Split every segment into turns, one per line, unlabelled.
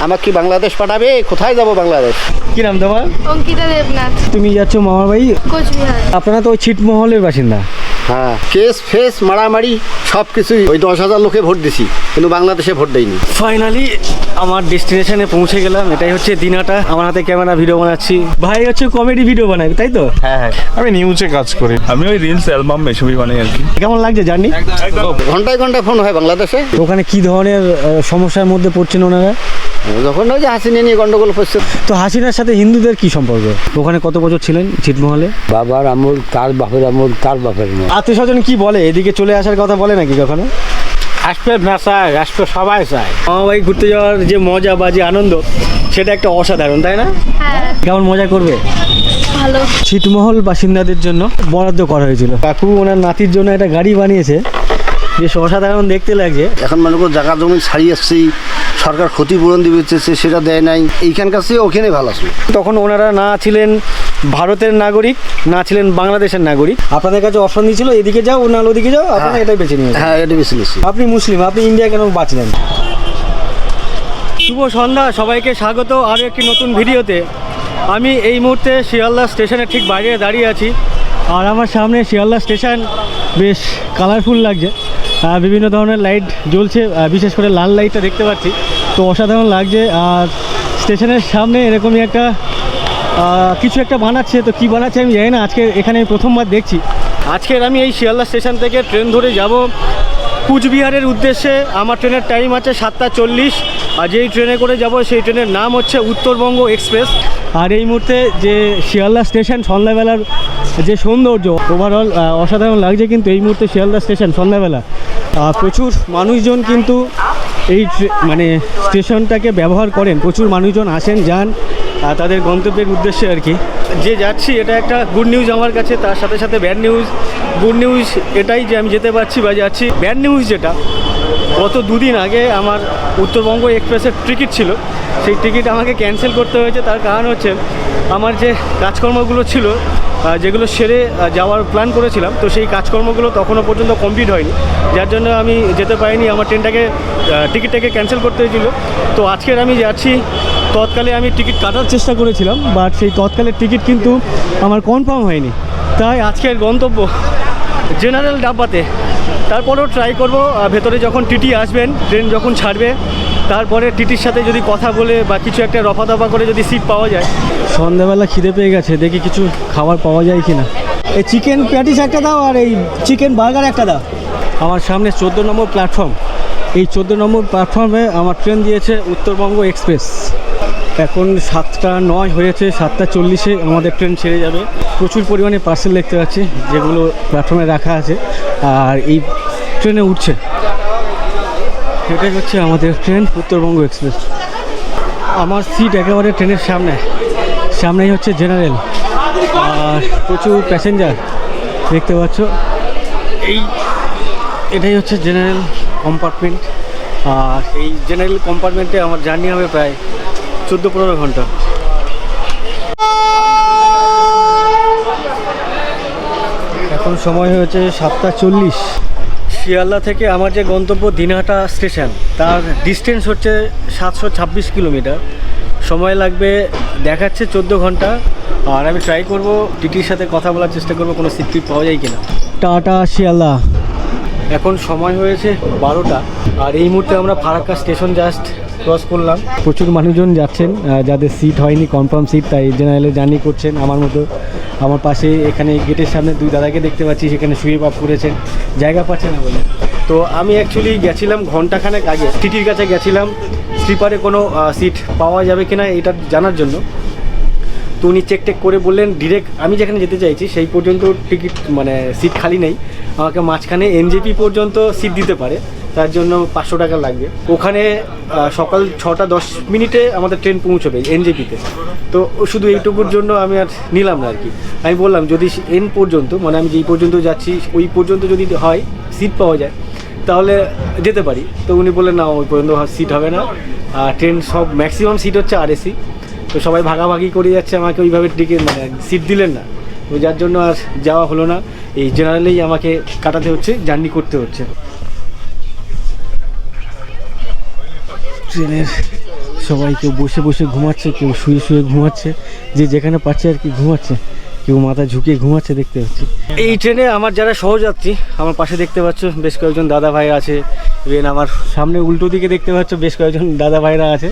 আমার কি বাংলাদেশ পাঠাবে? কোথায় যাব বাংলাদেশ?
কি নাম তোমার?
অঙ্কিতা দেবনাথ,
তুমি যাচ্ছ মামার বাড়ি।
কোচবিহার।
আপনারা তো ওই ছিটমহলের বাসিন্দা।
হ্যাঁ, কেস ফেস মারামারি সব কিছুই। ওই 10,000 লোকে ভোট দিছি, কিন্তু বাংলাদেশে ভোট দেয়নি।
ফাইনালি আমার ডেস্টিনেশনে পৌঁছে গেলাম। এটাই হচ্ছে দিনাটা। আমার হাতে ক্যামেরা, ভিডিও বানাচ্ছি। ভাই হচ্ছে কমেডি ভিডিও বানাই, তাই তো?
হ্যাঁ হ্যাঁ, আমি নিউজে কাজ করি। আমি ওই রিলস অ্যালবাম এসবই বানাই আর কি।
কেমন লাগছে জার্নি?
ঘন্টায় ঘন্টায় ফোন হয় বাংলাদেশে।
ওখানে কি ধরনের সমস্যার মধ্যে পড়ছেন ওনারা?
যখন ওই যে হাসিনা নিয়ে গন্ডগোল করছে।
তো হাসিনার সাথে হিন্দুদের কি সম্পর্ক? ওখানে কত বছর ছিলেন ছিটমহলে?
বাবার আমল, তার বাপের আমল, তার বাপের আমল।
আত্মীয় স্বজন কি বলে? এদিকে চলে আসার কথা বলে নাকি কখনো?
আসবে না চায়, আসবে সবাই চায়।
মামা বাড়ি ঘুরতে যাওয়ার যে মজা বা যে আনন্দ, সেটা একটা অসাধারণ, তাই না?
হ্যাঁ,
কেমন মজা করবে?
ভালো।
ছিটমহল বাসিন্দাদের জন্য বরাদ্দ করা হয়েছিল। কাকু ওনার নাতির জন্য একটা গাড়ি বানিয়েছে, বেশ অসাধারণ দেখতে লাগছে।
এখন মনে করো জায়গা জমি ছাড়িয়ে আসছি, সরকার ক্ষতিপূরণ দিবে চেয়েছে, সেটা দেয় নাই। এইখানকার চেয়ে ওখানে ভালো আসবে।
তখন ওনারা না ছিলেন ভারতের নাগরিক, না ছিলেন বাংলাদেশের নাগরিক। আপনাদের কাছে অপশন দিয়েছিল এদিকে যাও না ওদিকে যাও, আপনারা এটাই বেছে নিয়েছেন।
হ্যাঁ, এটা বেশি বেশি।
আপনি মুসলিম, আপনি ইন্ডিয়া কেন বাঁচলেন? শুভ সন্ধ্যা, সবাইকে স্বাগত আরও একটি নতুন ভিডিওতে। আমি এই মুহূর্তে শিয়ালদা স্টেশনের ঠিক বাইরে দাঁড়িয়ে আছি। আর আমার সামনে শিয়ালদা স্টেশন বেশ কালারফুল লাগছে। বিভিন্ন ধরনের লাইট জ্বলছে, বিশেষ করে লাল লাইটটা দেখতে পাচ্ছি, তো অসাধারণ লাগছে। আর স্টেশনের সামনে এরকমই একটা কিছু একটা বানাচ্ছে, তো কী বানাচ্ছে আমি জানি না। আজকে এখানে আমি প্রথমবার দেখছি। আজকের আমি এই শিয়ালদা স্টেশন থেকে ট্রেন ধরে যাব কুচবিহারের উদ্দেশ্যে। আমার ট্রেনের টাইম আছে 7:40, আর যেই ট্রেনে করে যাব সেই ট্রেনের নাম হচ্ছে উত্তরবঙ্গ এক্সপ্রেস। আর এই মুহূর্তে যে শিয়ালদা স্টেশন সন্ধ্যাবেলার যে সৌন্দর্য, ওভারঅল অসাধারণ লাগছে। কিন্তু এই মুহূর্তে শিয়ালদা স্টেশন সন্ধ্যাবেলা প্রচুর মানুষজন কিন্তু এই মানে স্টেশনটাকে ব্যবহার করেন। প্রচুর মানুষজন আসেন যান তাদের গন্তব্যের উদ্দেশ্যে আর কি। যে যাচ্ছি এটা একটা গুড নিউজ আমার কাছে, তার সাথে সাথে ব্যাড নিউজ। গুড নিউজ এটাই যে আমি যেতে পারছি বা যাচ্ছি। ব্যাড নিউজ যেটা, গত দুদিন আগে আমার উত্তরবঙ্গ এক্সপ্রেসের টিকিট ছিল, সেই টিকিট আমাকে ক্যান্সেল করতে হয়েছে। তার কারণ হচ্ছে আমার যে কাজকর্মগুলো ছিল, যেগুলো সেরে যাওয়ার প্ল্যান করেছিলাম, তো সেই কাজকর্মগুলো তখনও পর্যন্ত কমপ্লিট হয়নি, যার জন্য আমি যেতে পারিনি। আমার টিকিটটাকে ক্যান্সেল করতে হয়েছিল। তো আজকের আমি যাচ্ছি। তৎকালে আমি টিকিট কাটার চেষ্টা করেছিলাম, বাট সেই তৎকালের টিকিট কিন্তু আমার কনফার্ম হয়নি। তাই আজকের গন্তব্য জেনারেল ডাব্বাতে। তারপরেও ট্রাই করব, ভেতরে যখন টিটি আসবেন, ট্রেন যখন ছাড়বে, তারপরে টিটির সাথে যদি কথা বলে বা কিছু একটা রফা দফা করে যদি সিট পাওয়া যায়। সন্ধ্যাবেলা খিদে পেয়ে গেছে, দেখি কিছু খাবার পাওয়া যায় কি না। এই চিকেন প্যাটিস একটা দাও, আর এই চিকেন বার্গার একটা দাও। আমার সামনে 14 নম্বর প্ল্যাটফর্ম। এই 14 নম্বর প্ল্যাটফর্মে আমার ট্রেন দিয়েছে উত্তরবঙ্গ এক্সপ্রেস। এখন 7:09 হয়েছে, 7:40-এ আমাদের ট্রেন ছেড়ে যাবে। প্রচুর পরিমাণে পার্সেল দেখতে পাচ্ছি, যেগুলো প্ল্যাটফর্মে রাখা আছে, আর এই ট্রেনে উঠছে। এটাই হচ্ছে আমাদের ট্রেন উত্তরবঙ্গ এক্সপ্রেস। আমার সিট একেবারে ট্রেনের সামনেই হচ্ছে জেনারেল, আর প্রচুর প্যাসেঞ্জার দেখতে পাচ্ছ। এটাই হচ্ছে জেনারেল কম্পার্টমেন্ট। আর এই জেনারেল কম্পার্টমেন্টে আমার জার্নি হবে প্রায় 14-15 ঘন্টা। এখন সময় হয়েছে 7:40। শিয়ালদা থেকে আমার যে গন্তব্য দিনহাটা স্টেশন, তার ডিস্টেন্স হচ্ছে 726 কিলোমিটার। সময় লাগবে দেখাচ্ছে 14 ঘন্টা। আর আমি ট্রাই করব টিটির সাথে কথা বলার চেষ্টা করব কোনো সিট পাওয়া যায় কিনা। টাটা শিয়ালদা। এখন সময় হয়েছে 12টা, আর এই মুহূর্তে আমরা ফারাক্কা স্টেশন জাস্ট ক্রস করলাম। প্রচুর মানুষজন যাচ্ছেন যাদের সিট হয়নি, কনফার্ম সিট, তাই জেনারেলে জার্নি করছেন আমার মতো। আমার পাশে এখানে গেটের সামনে 2 দাদাকে দেখতে পাচ্ছি, সেখানে শুয়ে বাপ করেছেন, জায়গা পাচ্ছে না বলে। তো আমি অ্যাকচুয়ালি গেছিলাম ঘন্টাখানেক আগে, টিটির কাছে গেছিলাম স্লিপারে কোনো সিট পাওয়া যাবে কিনা এটা জানার জন্য। তো উনি চেক করে বললেন ডিরেক্ট আমি যেখানে যেতে চাইছি সেই পর্যন্ত টিকিট মানে সিট খালি নেই, আমাকে মাঝখানে এনজেপি পর্যন্ত সিট দিতে পারে, তার জন্য 500 টাকা লাগবে। ওখানে সকাল 6:10 আমাদের ট্রেন পৌঁছবে এনজেপিতে। তো শুধু এইটুকুর জন্য আমি আর নিলাম না আর কি। আমি বললাম যদি এন পর্যন্ত, মানে আমি যেই পর্যন্ত যাচ্ছি ওই পর্যন্ত যদি হয় সিট পাওয়া যায় তাহলে যেতে পারি। তো উনি বললেন না, ওই পর্যন্ত সিট হবে না। ট্রেন সব ম্যাক্সিমাম সিট হচ্ছে আরএসি, তো সবাই ভাগাভাগি করে যাচ্ছে, আমাকে ওইভাবে টিকিট মানে সিট দিলেন না, তো যার জন্য আর যাওয়া হলো না। এই জেনারেলেই আমাকে কাটাতে হচ্ছে, জার্নি করতে হচ্ছে। ট্রেনের সবাই কেউ বসে বসে ঘুমাচ্ছে, কেউ শুয়ে শুয়ে ঘুমাচ্ছে, যে যেখানে পাচ্ছে আর কি ঘুমাচ্ছে, কেউ মাথা ঝুঁকিয়ে ঘুমাচ্ছে দেখতে পাচ্ছি। এই ট্রেনে আমার যারা সহযাত্রী আমার পাশে দেখতে পাচ্ছ বেশ কয়েকজন দাদা ভাই আছে, ইভেন আমার সামনে উল্টো দিকে দেখতে পাচ্ছ বেশ কয়েকজন দাদা ভাইরা আছে।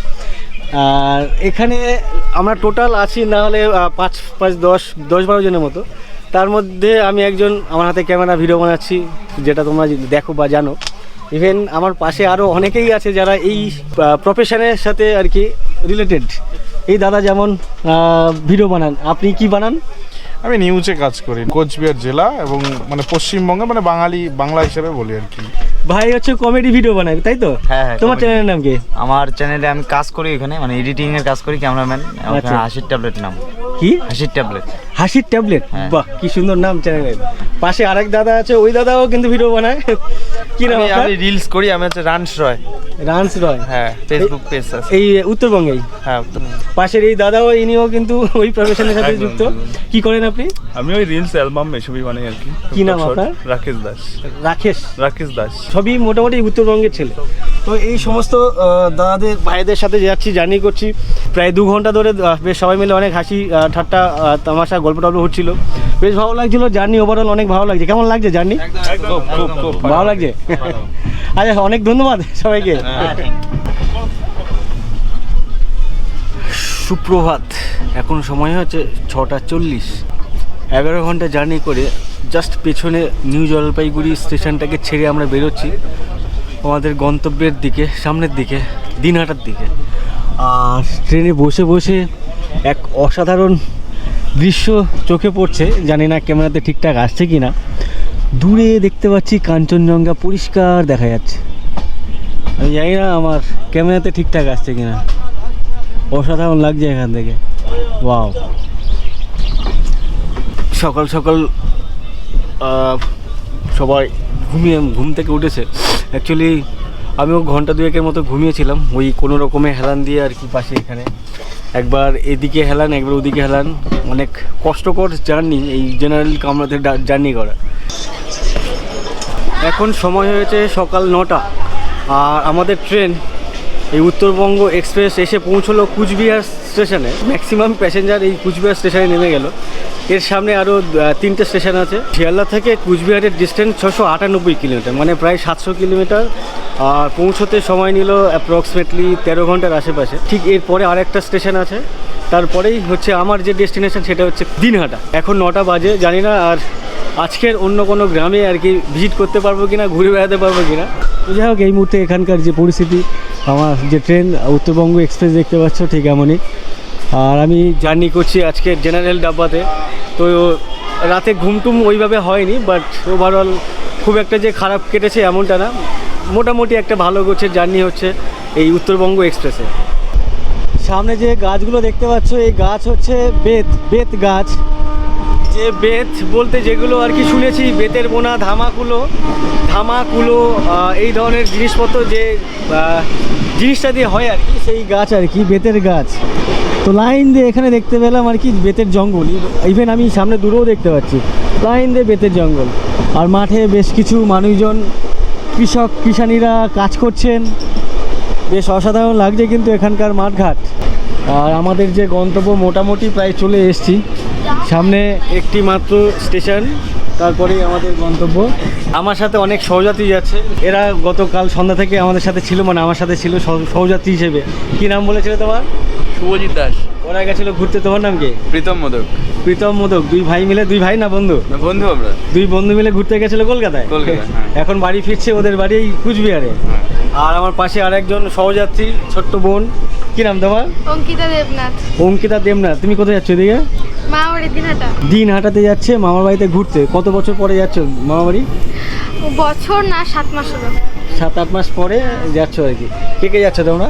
আর এখানে আমরা টোটাল আছি না হলে 5-10-12 জনের মতো। তার মধ্যে আমি একজন, আমার হাতে ক্যামেরা ভিডিও বানাচ্ছি, যেটা তোমরা দেখো বা জানো। ইভেন আমার পাশে আরও অনেকেই আছে যারা এই প্রফেশনের সাথে আর কি রিলেটেড। এই দাদা যেমন ভিডিও বানান, আপনি কি বানান?
আমি নিউজে কাজ করি, কোচবিহার জেলা এবং মানে পশ্চিমবঙ্গে, মানে বাংলা হিসেবে বলি আর কি।
ভাই হচ্ছে কমেডি ভিডিও বানায়, তাই তো?
হ্যাঁ,
তোমার চ্যানেলের নাম কি?
আমার চ্যানেলে আমি কাজ করি এখানে, মানে এডিটিং এর কাজ করি, ক্যামেরাম্যান।
আচ্ছা।
হাসির ট্যাবলেট নাম।
কি?
হাসির ট্যাবলেট।
হাসির ট্যাবলেট,
হ্যাঁ।
বাহ কি সুন্দর নাম চ্যানেলের। পাশে আরেক দাদা আছে, ওই দাদাও কিন্তু ভিডিও বানায়। কি নাম আপনার?
আমি রিলস করি, আমি হচ্ছে রানস রয়।
রানস রয়,
হ্যাঁ, ফেসবুক পেজ আছে।
এই উত্তরবঙ্গেই।
হ্যাঁ,
পাশের এই দাদাও, ইনিও কিন্তু ওই প্রফেশনের সাথে যুক্ত। কি করেন আপনি?
আমি ওই রিলস অ্যালবাম এসবই বানাই আর কি।
কি নাম আপনার?
রাকেশ দাস।
রাকেশ
দাস।
সবই মোটামুটি উত্তরবঙ্গের ছেলে। তো এই সমস্ত দাদাদের ভাইদের সাথে যাচ্ছি, জার্নি করছি প্রায় 2 ঘন্টা ধরে। বেশ সবাই মিলে অনেক হাসি ঠাট্টা তামাশা গল্প টল্প হচ্ছিল, বেশ ভালো লাগছিল। জার্নি ওভারঅল অনেক ভালো লাগছে। কেমন লাগছে জার্নি?
খুব
ভালো লাগছে। আচ্ছা, অনেক ধন্যবাদ সবাইকে। সুপ্রভাত। এখন সময় হচ্ছে 6:40। 11 ঘন্টা জার্নি করে জাস্ট পেছনে নিউ জলপাইগুড়ি স্টেশনটাকে ছেড়ে আমরা বেরোচ্ছি আমাদের গন্তব্যের দিকে, সামনের দিকে, দিনহাটার দিকে। আর ট্রেনে বসে বসে এক অসাধারণ দৃশ্য চোখে পড়ছে, জানি না ক্যামেরাতে ঠিকঠাক আসছে কি না। দূরে দেখতে পাচ্ছি কাঞ্চনজঙ্ঘা পরিষ্কার দেখা যাচ্ছে। আমি জানি না আমার ক্যামেরাতে ঠিকঠাক আসছে কি না। অসাধারণ লাগছে এখান থেকে। ওয়াও, সকাল সকাল সবাই ঘুম থেকে উঠেছে। অ্যাকচুয়ালি আমিও ঘন্টা 2-1 মতো ঘুমিয়েছিলাম, ওই কোনো রকমে হেলান দিয়ে আর কি। পাশে এখানে একবার এদিকে হেলান, একবার ওদিকে হেলান। অনেক কষ্টকর জার্নি এই জেনারেল কামরাতে জার্নি করা। এখন সময় হয়েছে সকাল 9টা। আর আমাদের ট্রেন এই উত্তরবঙ্গ এক্সপ্রেস এসে পৌঁছলো কুচবিহার স্টেশনে। ম্যাক্সিমাম প্যাসেঞ্জার এই কুচবিহার স্টেশনে নেমে গেল। এর সামনে আরও 3টে স্টেশন আছে। শিয়ালদা থেকে কুচবিহারের ডিস্টেন্স 698 কিলোমিটার, মানে প্রায় 700 কিলোমিটার। আর পৌঁছতে সময় নিল অ্যাপ্রক্সিমেটলি 13 ঘন্টার আশেপাশে। ঠিক এরপরে আরেকটা স্টেশন আছে, তারপরেই হচ্ছে আমার যে ডেস্টিনেশন সেটা হচ্ছে দিনহাটা। এখন 9টা বাজে, জানি না আর আজকের অন্য কোনো গ্রামে আর কি ভিজিট করতে পারবো কিনা, ঘুরে বেড়াতে পারবো কিনা। তো যাই হোক, এই মুহূর্তে এখানকার যে পরিস্থিতি, আমার যে ট্রেন উত্তরবঙ্গ এক্সপ্রেস দেখতে পাচ্ছ ঠিক এমনই। আর আমি জার্নি করছি আজকে জেনারেল ডাব্বাতে। তো রাতে ঘুমটুম ওইভাবে হয়নি, বাট ওভারঅল খুব একটা যে খারাপ কেটেছে এমনটা না। মোটামুটি একটা ভালো গোছের জার্নি হচ্ছে এই উত্তরবঙ্গ এক্সপ্রেসে। সামনে যে গাছগুলো দেখতে পাচ্ছ, এই গাছ হচ্ছে বেত গাছ। যে বেত বলতে যেগুলো আর কি শুনেছি, বেতের বোনা ধামাকুলো এই ধরনের জিনিসপত্র যে জিনিসটা দিয়ে হয় আর কি, সেই গাছ আর কি, বেতের গাছ। তো লাইন দিয়ে এখানে দেখতে পেলাম আর কি বেতের জঙ্গল। ইভেন আমি সামনে দূরেও দেখতে পাচ্ছি লাইন দিয়ে বেতের জঙ্গল। আর মাঠে বেশ কিছু মানুষজন, কিষানীরা কাজ করছেন। বেশ অসাধারণ লাগছে কিন্তু এখানকার মাঠঘাট। আর আমাদের যে গন্তব্য মোটামুটি প্রায় চলে এসেছি। সামনে একটি মাত্র স্টেশন, তারপরেই আমাদের গন্তব্য। আমার সাথে অনেক সহযাত্রী যাচ্ছে। এরা গতকাল সন্ধ্যা থেকে আমাদের সাথে ছিল, মানে আমার সাথে ছিল সহযাত্রী হিসেবে। কি নাম বলেছিল তোমার?
শুভজিৎ দাস।
ওরা গেছিল ঘুরতে। তোমার নাম কি?
প্রীতম মোদক। 2 ভাই মিলে, 2 ভাই না বন্ধু? বন্ধু। আমরা
2 বন্ধু মিলে ঘুরতে গেছিল কলকাতায়। এখন বাড়ি ফিরছে, ওদের বাড়ি এই কুচবিহারে। আর আমার পাশে আরেকজন সহযাত্রী, ছোট্ট বোন। কি নাম তোমার? অঙ্কিতা দেবনাথ। তুমি কোথায় যাচ্ছ এদিকে?
মামাবাড়ি দিনহাটা।
দিনহাটাতে যাচ্ছে মামার বাড়িতে ঘুরতে। কত বছর পরে যাচ্ছ মামা বাড়ি?
বছর না, 7 মাস হলো।
7-8 মাস পরে যাচ্ছ আর কি। কে যাচ্ছ তোমরা?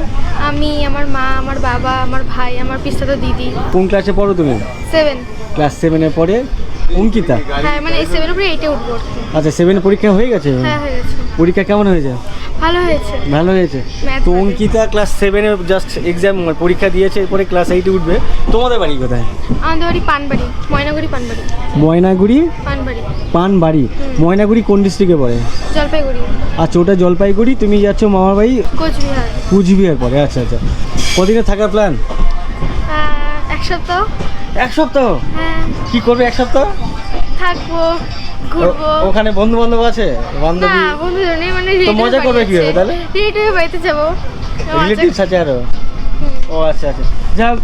আমি, আমার মা, আমার বাবা, আমার ভাই, আমার পিস্তাতো দিদি।
কোন ক্লাসে পড়ো তুমি?
7।
ক্লাস 7-এ পড়ে অঙ্কিতা।
হ্যাঁ, মানে এই 7 উপরে 8-এ উঠবো।
আচ্ছা, 7 পরীক্ষা হয়ে গেছে?
হ্যাঁ, হয়ে গেছে।
পরীক্ষা কেমন হয়েছে?
ভালো হয়েছে।
ভালো হয়েছে। তো অঙ্কিতা ক্লাস 7-এ জাস্ট এক্সাম পরীক্ষা দিয়েছে, এরপরে ক্লাস 8-এ উঠবে। তোমাদের বাড়ি কোথায়?
আমাদের বাড়ি পানবাড়ি, ময়নাগুড়ি পানবাড়ি।
ময়নাগুড়ি পানবাড়ি। ময়নাগুড়ি কোন ডিস্ট্রিক্টে পড়ে?
জলপাইগুড়ি।
আচ্ছা, ওটা জলপাইগুড়ি। তুমি যাচ্ছ মামার বাড়ি
কোচবিহার।
কুচবিহার পরে। আচ্ছা। কদিনে থাকার প্ল্যান?
এক সপ্তাহ।
এক সপ্তাহ?
হ্যাঁ,
কি করবে এক সপ্তাহ?
থাকবো, ঘুরবো।
ওখানে বন্ধু বান্ধব আছে?
না,
বান্ধবী?
বন্ধু নেই, মানে
তো মজা করবে কিভাবে তাহলে?
রিলেটিভ বাড়িতে যাবো।
রিলেটিভস আছে আরো? ও আচ্ছা আচ্ছা, যাক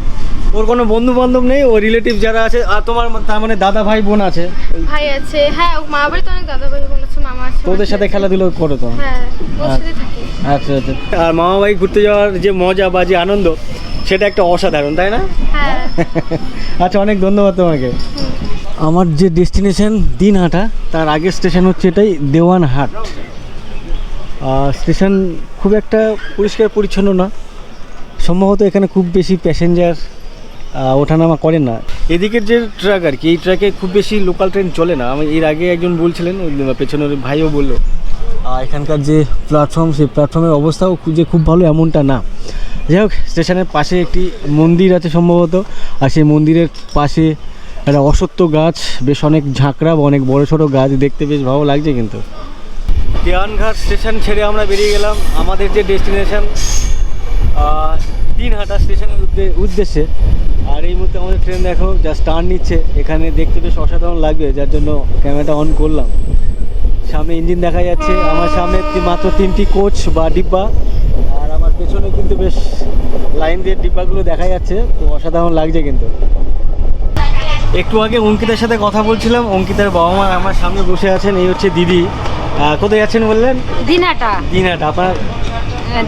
ওর কোনো বন্ধু বান্ধব নেই, ও রিলেটিভ যারা আছে। আর তোমার তার মানে দাদা ভাই বোন আছে?
ভাই আছে, হ্যাঁ, মা বাড়িতে অনেক দাদা ভাই বোন আছে, মামা আছে।
তো ওদের সাথে খেলাধুলো করো তো?
হ্যাঁ, ওর সাথে থাকি।
আচ্ছা আচ্ছা। আর মামা বাড়ি ঘুরতে যাওয়ার যে মজা বা যে আনন্দ, সেটা একটা অসাধারণ, তাই না?
হ্যাঁ।
আচ্ছা, অনেক ধন্যবাদ তোমাকে। আমার যে ডেস্টিনেশন দিনহাটা, তার আগের স্টেশন হচ্ছে এটাই দেওয়ানহাট। স্টেশন খুব একটা পরিষ্কার পরিচ্ছন্ন না, সম্ভবত এখানে খুব বেশি প্যাসেঞ্জার ওঠানামা করে না। এদিকের যে ট্রাক আর কি, এই ট্রাকে খুব বেশি লোকাল ট্রেন চলে না। আমি এর আগে একজন বলছিলেন, ওই পেছনের ভাইও বললো। এখানকার যে প্ল্যাটফর্ম, সেই প্ল্যাটফর্মের অবস্থাও যে খুব ভালো এমনটা না। যাই হোক, স্টেশনের পাশে একটি মন্দির আছে সম্ভবত, আর সেই মন্দিরের পাশে একটা অশ্বত্থ গাছ, বেশ অনেক ঝাঁকড়া বা অনেক বড় ছোটো গাছ, দেখতে বেশ ভালো লাগছে। কিন্তু দেওয়ানঘাট স্টেশন ছেড়ে আমরা বেরিয়ে গেলাম আমাদের যে ডেস্টিনেশন দিনহাটা স্টেশনের উদ্দেশ্যে। আর এই মুহূর্তে আমাদের ট্রেন দেখো জাস্ট টার্ন নিচ্ছে, এখানে দেখতে বেশ অসাধারণ লাগবে, যার জন্য ক্যামেরাটা অন করলাম। সামনে ইঞ্জিন দেখা যাচ্ছে, আমার সামনে মাত্র 3টি কোচ বা ডিব্বা, আর আমার পেছনে কিন্তু বেশ লাইন দিয়ে ডিব্বাগুলো দেখা যাচ্ছে, তো অসাধারণ লাগছে। কিন্তু একটু আগে অঙ্কিতার সাথে কথা বলছিলাম, অঙ্কিতার বাবা মা আমার সামনে বসে আছেন। এই হচ্ছে দিদি। কোথায় যাচ্ছেন বললেন?
দিনহাটা।
দিনহাটা আপনার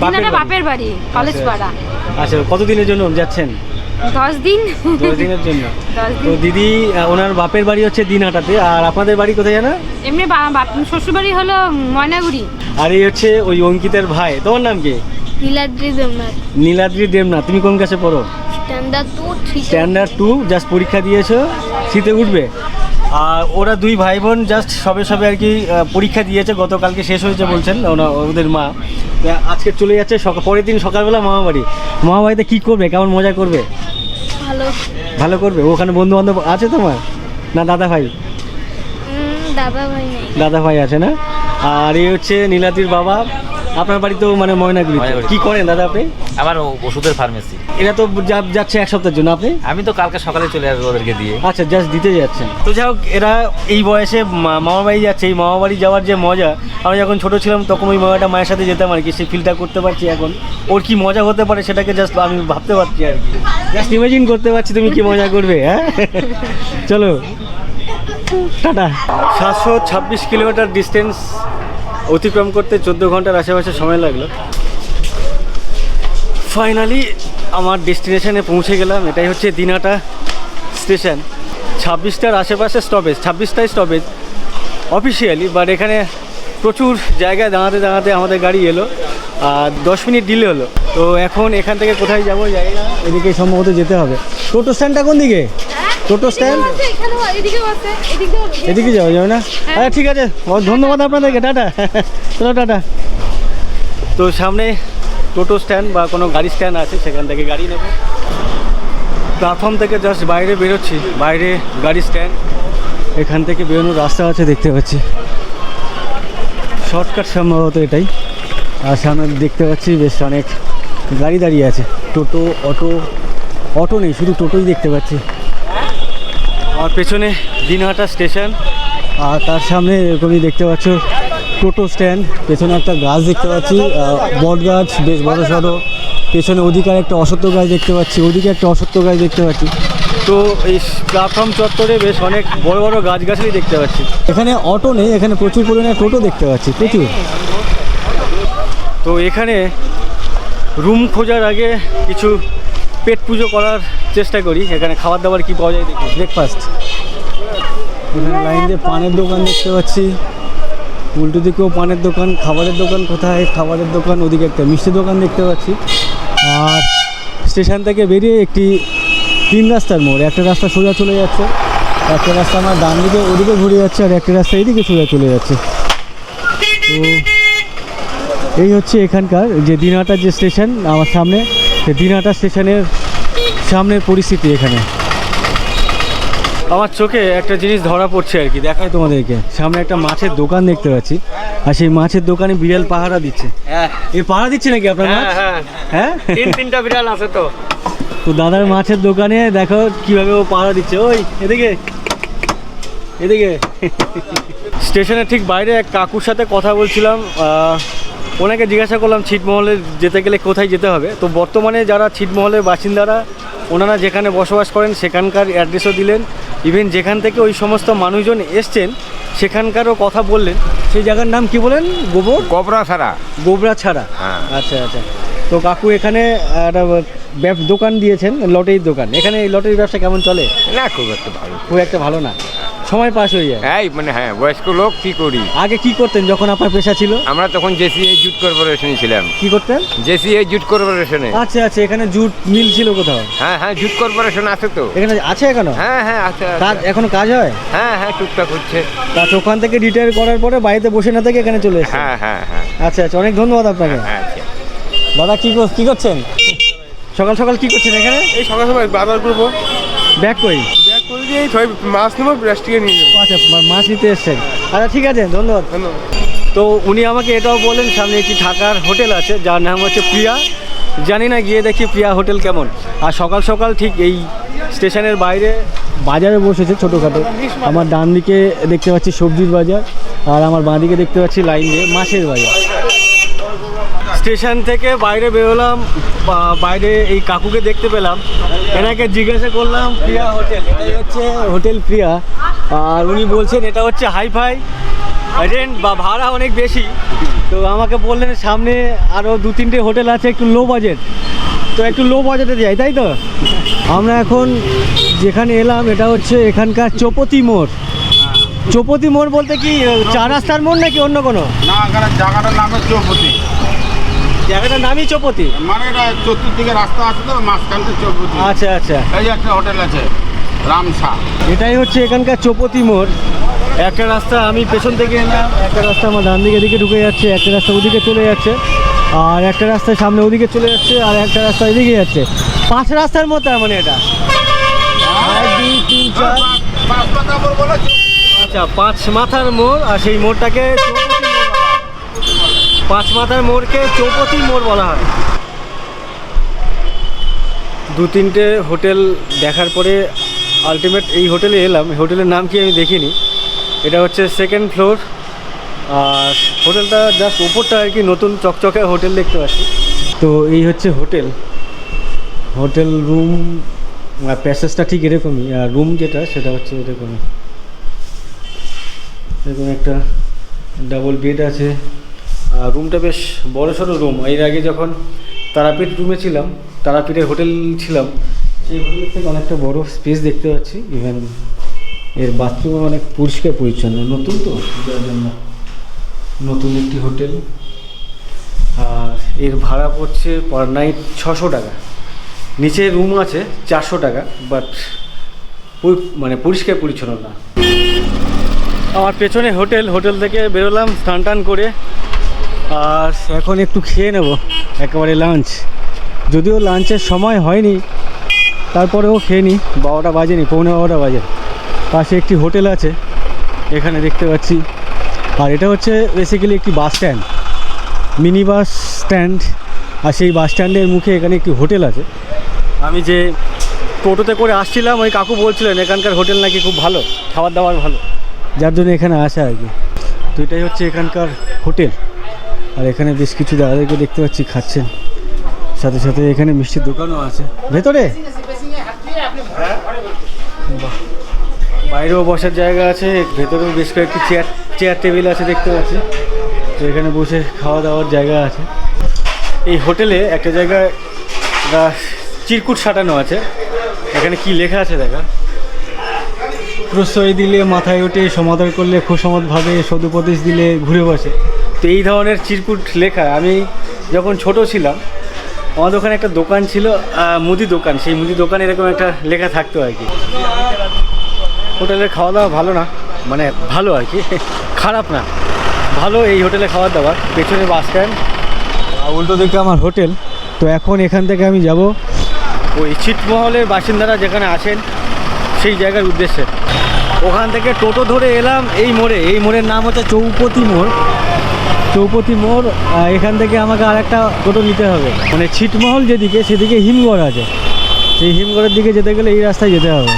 দিনহাটা বাপের বাড়ি, কলেজ পাড়া।
আচ্ছা, কতদিনের জন্য যাচ্ছেন?
10 দিন।
10 দিনের জন্য।
10
তো
দিন।
দিদি ওনার বাপের বাড়ি হচ্ছে দিনহাটাতে, আর আপনাদের বাড়ি কোথায় জানা?
এমনি শ্বশুর বাড়ি হলো ময়নাগুড়ি।
আর এই হচ্ছে ওই অঙ্কিতের ভাই। তোমার নাম কি?
নীলাদ্রি দেবনাথ।
নীলাদ্রি দেবনাথ। তুমি কোন ক্লাসে পড়ো?
স্ট্যান্ডার্ড 2 3।
স্ট্যান্ডার্ড 2, জাস্ট পরীক্ষা দিয়েছো, শীতে উঠবে। আর ওরা দুই ভাই বোন জাস্ট সবে আর কি পরীক্ষা দিয়েছে, গতকালকে শেষ হয়েছে বলছেন ওদের মা। আজকে চলে যাচ্ছে পরের দিন সকালবেলা মামা বাড়ি। মামা বাড়িতে কী করবে, কেমন মজা করবে?
ভালো।
ভালো করবে। ওখানে বন্ধু বান্ধব আছে তোমার? না দাদা ভাই?
দাদা ভাই নেই।
দাদা ভাই আছে না? আর এই হচ্ছে নীলাদ্রির বাবা। আপনার বাড়ি তো মানে ময়নাগুড়ি। কি করেন দাদা আপনি?
আমার ওষুধের ফার্মেসি।
এরা তো যাচ্ছে এক সপ্তাহের জন্য, আপনি?
আমি তো কালকে সকালে চলে আসবো ওদেরকে দিয়ে।
আচ্ছা, জাস্ট দিতে যাচ্ছেন। তো যাই হোক, এরা এই বয়সে মামা বাড়ি যাচ্ছে। এই মামা বাড়ি যাওয়ার যে মজা, আমরা যখন ছোটো ছিলাম তখন ওই মামাটা মায়ের সাথে যেতাম আর কি, সেই ফিলটা করতে পারছি এখন। ওর কি মজা হতে পারে সেটাকে জাস্ট আমি ভাবতে পারছি আর কি, জাস্ট ইমাজিন করতে পারছি তুমি কি মজা করবে। হ্যাঁ, চলো টাটা। 726 কিলোমিটার ডিস্টেন্স অতিক্রম করতে 14 ঘন্টার আশেপাশে সময় লাগলো। ফাইনালি আমার ডেস্টিনেশনে পৌঁছে গেলাম। এটাই হচ্ছে দিনহাটা স্টেশন। 26টার আশেপাশে স্টপেজ, 26টাই স্টপেজ অফিসিয়ালি, বাট এখানে প্রচুর জায়গায় দাঁড়াতে আমাদের গাড়ি এলো, আর 10 মিনিট ডিলে হলো। তো এখন এখান থেকে কোথায় যাবো জানি না, এদিকে সম্ভবত যেতে হবে। টোটো স্ট্যান্ডটা কোন দিকে? টোটো স্ট্যান্ড এদিকে যাবে না? আচ্ছা ঠিক আছে, ধন্যবাদ আপনাদেরকে, টাটা। চলো টাটা। তো সামনে টোটো স্ট্যান্ড বা কোনো গাড়ি স্ট্যান্ড আছে, সেখান থেকে গাড়ি নেব। প্ল্যাটফর্ম থেকে জাস্ট বাইরে বেরোচ্ছি, বাইরে গাড়ি স্ট্যান্ড, এখান থেকে বেরোনোর রাস্তা আছে দেখতে পাচ্ছি, শর্টকাট সম্ভবত এটাই। আর সামনে দেখতে পাচ্ছি বেশ অনেক গাড়ি দাঁড়িয়ে আছে, টোটো, অটো নেই, শুধু টোটোই দেখতে পাচ্ছি। আর পেছনে দিনহাটা স্টেশন, আর তার সামনে এরকমই দেখতে পাচ্ছ টোটো স্ট্যান্ড। পেছনে একটা গাছ দেখতে পাচ্ছি, বট গাছ, বেশ বড় সড়ো। পেছনে ওদিকে একটা অশ্বত্থ গাছ দেখতে পাচ্ছি, ওদিকে একটা অশ্বত্থ গাছ দেখতে পাচ্ছি। তো এই প্ল্যাটফর্ম চত্বরে বেশ অনেক বড় বড় গাছগাছালি দেখতে পাচ্ছি। এখানে অটো নেই, এখানে প্রচুর পরিমাণে টোটো দেখতে পাচ্ছি, প্রচুর। তো এখানে রুম খোঁজার আগে কিছু পেট পুজো করার চেষ্টা করি। এখানে খাবার দাবার কি পাওয়া যায় দেখি। ব্রেকফাস্ট, এখানে লাইন দিয়ে পানের দোকান দেখতে পাচ্ছি, উল্টো দিকেও পানের দোকান। খাবারের দোকান কোথায়? খাবারের দোকান ওদিকে একটা মিষ্টি দোকান দেখতে পাচ্ছি। আর স্টেশন থেকে বেরিয়ে একটি 3 রাস্তার মোড়, একটা রাস্তা সোজা চলে যাচ্ছে, একটা রাস্তা আমার ডান দিকে ওদিকে ঘুরে যাচ্ছে, আর একটা রাস্তা এইদিকে সোজা চলে যাচ্ছে। তো এই হচ্ছে এখানকার যে দিনহাটা যে স্টেশন আমার সামনে, দিনহাটা স্টেশনের সামনের পরিস্থিতি। এখানে আমার চোখে একটা জিনিস ধরা পড়ছে আর কি, দেখাই তোমাদেরকে। সামনে একটা মাছের দোকান দেখতে পাচ্ছি, আর সেই মাছের দোকানে বিড়াল পাহারা দিচ্ছে। এই পাহারা দিচ্ছে নাকি আপনার মাছ? হ্যাঁ,
তিনটা বিড়াল আছে তো।
তো দাদার মাছের দোকানে দেখো কিভাবে ও পাহারা দিচ্ছে। ওই এদিকে এদিকে স্টেশনের ঠিক বাইরে এক কাকুর সাথে কথা বলছিলাম। ওনাকে জিজ্ঞাসা করলাম ছিটমহলে যেতে গেলে কোথায় যেতে হবে। তো বর্তমানে যারা ছিটমহলের বাসিন্দারা, ওনারা যেখানে বসবাস করেন সেখানকার অ্যাড্রেসও দিলেন। ইভেন যেখান থেকে ওই সমস্ত মানুষজন এসছেন সেখানকারও কথা বললেন। সেই জায়গার নাম কি বলেন?
গোবরা ছাড়া।
গোবরা ছাড়া। আচ্ছা আচ্ছা। তো কাকু এখানে একটা দোকান দিয়েছেন, লটারির দোকান। এখানে এই লটারির ব্যবসা কেমন চলে?
না, খুব একটা ভালো।
খুব একটা ভালো না, সময় পাস হয়ে যায়।
এই মানে হ্যাঁ, বয়স্ক লোক কি করি।
আগে কি করতেন যখন আপনার পেশা ছিল?
আমরা তখন জেসিআই জুট কর্পোরেশনে ছিলাম।
কি করতেন?
জেসিআই জুট কর্পোরেশনে।
আচ্ছা আচ্ছা, এখানে জুট মিল ছিল কোথাও?
হ্যাঁ হ্যাঁ, জুট কর্পোরেশন আছে তো
এখানে আছে এখনো?
হ্যাঁ হ্যাঁ আছে।
কাজ এখনো কাজ হয়?
হ্যাঁ হ্যাঁ, টুকটাক হচ্ছে।
তা ওখান থেকে রিটায়ার করার পরে বাড়িতে বসে না থেকে এখানে চলে এসেছেন?
হ্যাঁ হ্যাঁ হ্যাঁ।
আচ্ছা আচ্ছা, অনেক ধন্যবাদ আপনাকে।
হ্যাঁ আচ্ছা।
দাদা কি করছেন সকাল সকাল? কি করছেন এখানে?
এই সকাল সকাল বাজার করবো,
ব্যাগ কই?
ব্যাগ করে দিয়ে সবাই মাছ নেবো, প্লাস্টিকে নিয়ে যাবো।
আচ্ছা, মাছ নিতে এসছেন। আচ্ছা ঠিক আছে, ধন্যবাদ। তো উনি আমাকে এটাও বললেন সামনে একটি থাকার হোটেল আছে যার নাম হচ্ছে প্রিয়া। জানি না, গিয়ে দেখি প্রিয়া হোটেল কেমন। আর সকাল সকাল ঠিক এই স্টেশনের বাইরে বাজারে বসেছে ছোটোখাটো। আমার ডান দিকে দেখতে পাচ্ছি সবজির বাজার, আর আমার বাঁ দিকে দেখতে পাচ্ছি লাইন দিয়ে মাছের বাজার। স্টেশন থেকে বাইরে বেরোলাম, বাইরে এই কাকুকে দেখতে পেলাম। এনাকে জিজ্ঞাসা করলাম প্রিয়া হোটেল, এটাই হচ্ছে হোটেল প্রিয়া। আর উনি বলছেন এটা হচ্ছে হাইফাই, রেন্ট বা ভাড়া অনেক বেশি। তো আমাকে বললেন সামনে আরও 2-3টে হোটেল আছে একটু লো বাজেট, তো একটু লো বাজেটে যাই, তাই তো? আমরা এখন যেখানে এলাম এটা হচ্ছে এখানকার চৌপতি মোড়। চৌপতি মোড় বলতে কি 4 রাস্তার মোড় নাকি অন্য কোনো?
না, এখানে জায়গাটার নাম হচ্ছে চৌপতি।
জায়গাটার নামই চৌপতি?
মানে এটা চতুর্দিকে রাস্তা আছে তো, মাঝখানটা চৌপতি।
আচ্ছা আচ্ছা।
এই একটা হোটেল আছে রামসা।
এটাই হচ্ছে এখানকার চৌপতি মোড়। একটা রাস্তা আমি পেছন থেকে এলাম, একটা রাস্তা আমার ডান দিকে দিকে ঢুকে যাচ্ছে, একটা রাস্তা ওদিকে চলে যাচ্ছে, আর একটা রাস্তা সামনে ওদিকে চলে যাচ্ছে, আর একটা রাস্তা এদিকে যাচ্ছে। 5 রাস্তার মতো মানে এটা 1 2 3 4। আচ্ছা, 5 মাথার মোড়, আর সেই মোড়টাকে চৌপতি মোড় বলা হয়। 5 মাথার মোড়কে চৌপতি মোড় বলা হয়। 2-3টে হোটেল দেখার পরে আলটিমেট এই হোটেলে এলাম। হোটেলের নাম কি আমি দেখিনি। এটা হচ্ছে 2nd ফ্লোর, আর হোটেলটা জাস্ট উপরটা আর কি নতুন চকচকে হোটেল দেখতে পাচ্ছি। তো এই হচ্ছে হোটেল রুম, প্যাসেজটা ঠিক এরকমই, আর রুম যেটা সেটা হচ্ছে এরকমই। এরকম একটা ডাবল বেড আছে, আর রুমটা বেশ বড়সড় রুম। এর আগে যখন তারাপীঠ রুমে ছিলাম, তারাপীঠের হোটেল ছিলাম, সেই হোটেলের থেকে অনেকটা বড় স্পেস দেখতে পাচ্ছি। ইভেন এর বাথরুমে অনেক পরিষ্কার পরিচ্ছন্ন, নতুন তো যার জন্য নতুন একটি হোটেল। আর এর ভাড়া পড়ছে পার নাইট 600 টাকা। নিচে রুম আছে 400 টাকা, বাট মানে পরিষ্কার পরিচ্ছন্ন না। আমার পেছনে হোটেল থেকে বেরোলাম স্নান টান করে, আর এখন একটু খেয়ে নেব একেবারে লাঞ্চ। যদিও লাঞ্চের সময় হয়নি, তারপরেও খেয়ে নিই। 12টা বাজেনি, 11:15 বাজে। পাশে একটি হোটেল আছে এখানে দেখতে পাচ্ছি। আর এটা হচ্ছে বেসিক্যালি একটি bus stand, mini bus stand. আর সেই বাস স্ট্যান্ডের মুখে এখানে একটি হোটেল আছে। আমি যে টোটোতে করে আসছিলাম, ওই কাকু বলছিলেন এখানকার হোটেল নাকি খুব ভালো, খাবার দাবার ভালো, যার জন্য এখানে আসা আর কি। তো এটাই হচ্ছে এখানকার হোটেল। আর এখানে বেশ কিছু দাদাদেরকে দেখতে পাচ্ছি খাচ্ছেন, সাথে সাথে এখানে মিষ্টির দোকানও আছে ভেতরে। বাইরেও বসার জায়গা আছে, ভেতরেও বেশ কয়েকটি চেয়ার টেবিল আছে দেখতে পাচ্ছি। তো এখানে বসে খাওয়া দাওয়ার জায়গা আছে। এই হোটেলে একটা জায়গায় চিরকুট সাটানো আছে। এখানে কি লেখা আছে দেখা, প্রশ্রয় দিলে মাথায় ওঠে, সমাদর করলে খুশমত ভাবে, সদুপদেশ দিলে ঘুরে বসে। তো এই ধরনের চিরকুট লেখা আমি যখন ছোট ছিলাম, আমাদের ওখানে একটা দোকান ছিল, মুদি দোকান। সেই মুদি দোকানে এরকম একটা লেখা থাকতো আর কি। হোটেলের খাওয়া দাওয়া ভালো না, মানে ভালো আর কি, খারাপ না, ভালো এই হোটেলে খাওয়া দাওয়া। পেছনে বাস স্ট্যান্ড, উল্টো দিকে আমার হোটেল। তো এখন এখান থেকে আমি যাব ওই ছিটমহলের বাসিন্দারা যেখানে আছেন সেই জায়গার উদ্দেশ্যে। ওখান থেকে টোটো ধরে এলাম এই মোড়ে, এই মোড়ের নাম হচ্ছে চৌপতি মোড়। চৌপতি মোড়, এখান থেকে আমাকে আর একটা টোটো নিতে হবে, মানে ছিটমহল যেদিকে সেদিকে হিমঘর আছে, সেই হিমঘরের দিকে যেতে গেলে এই রাস্তায় যেতে হবে।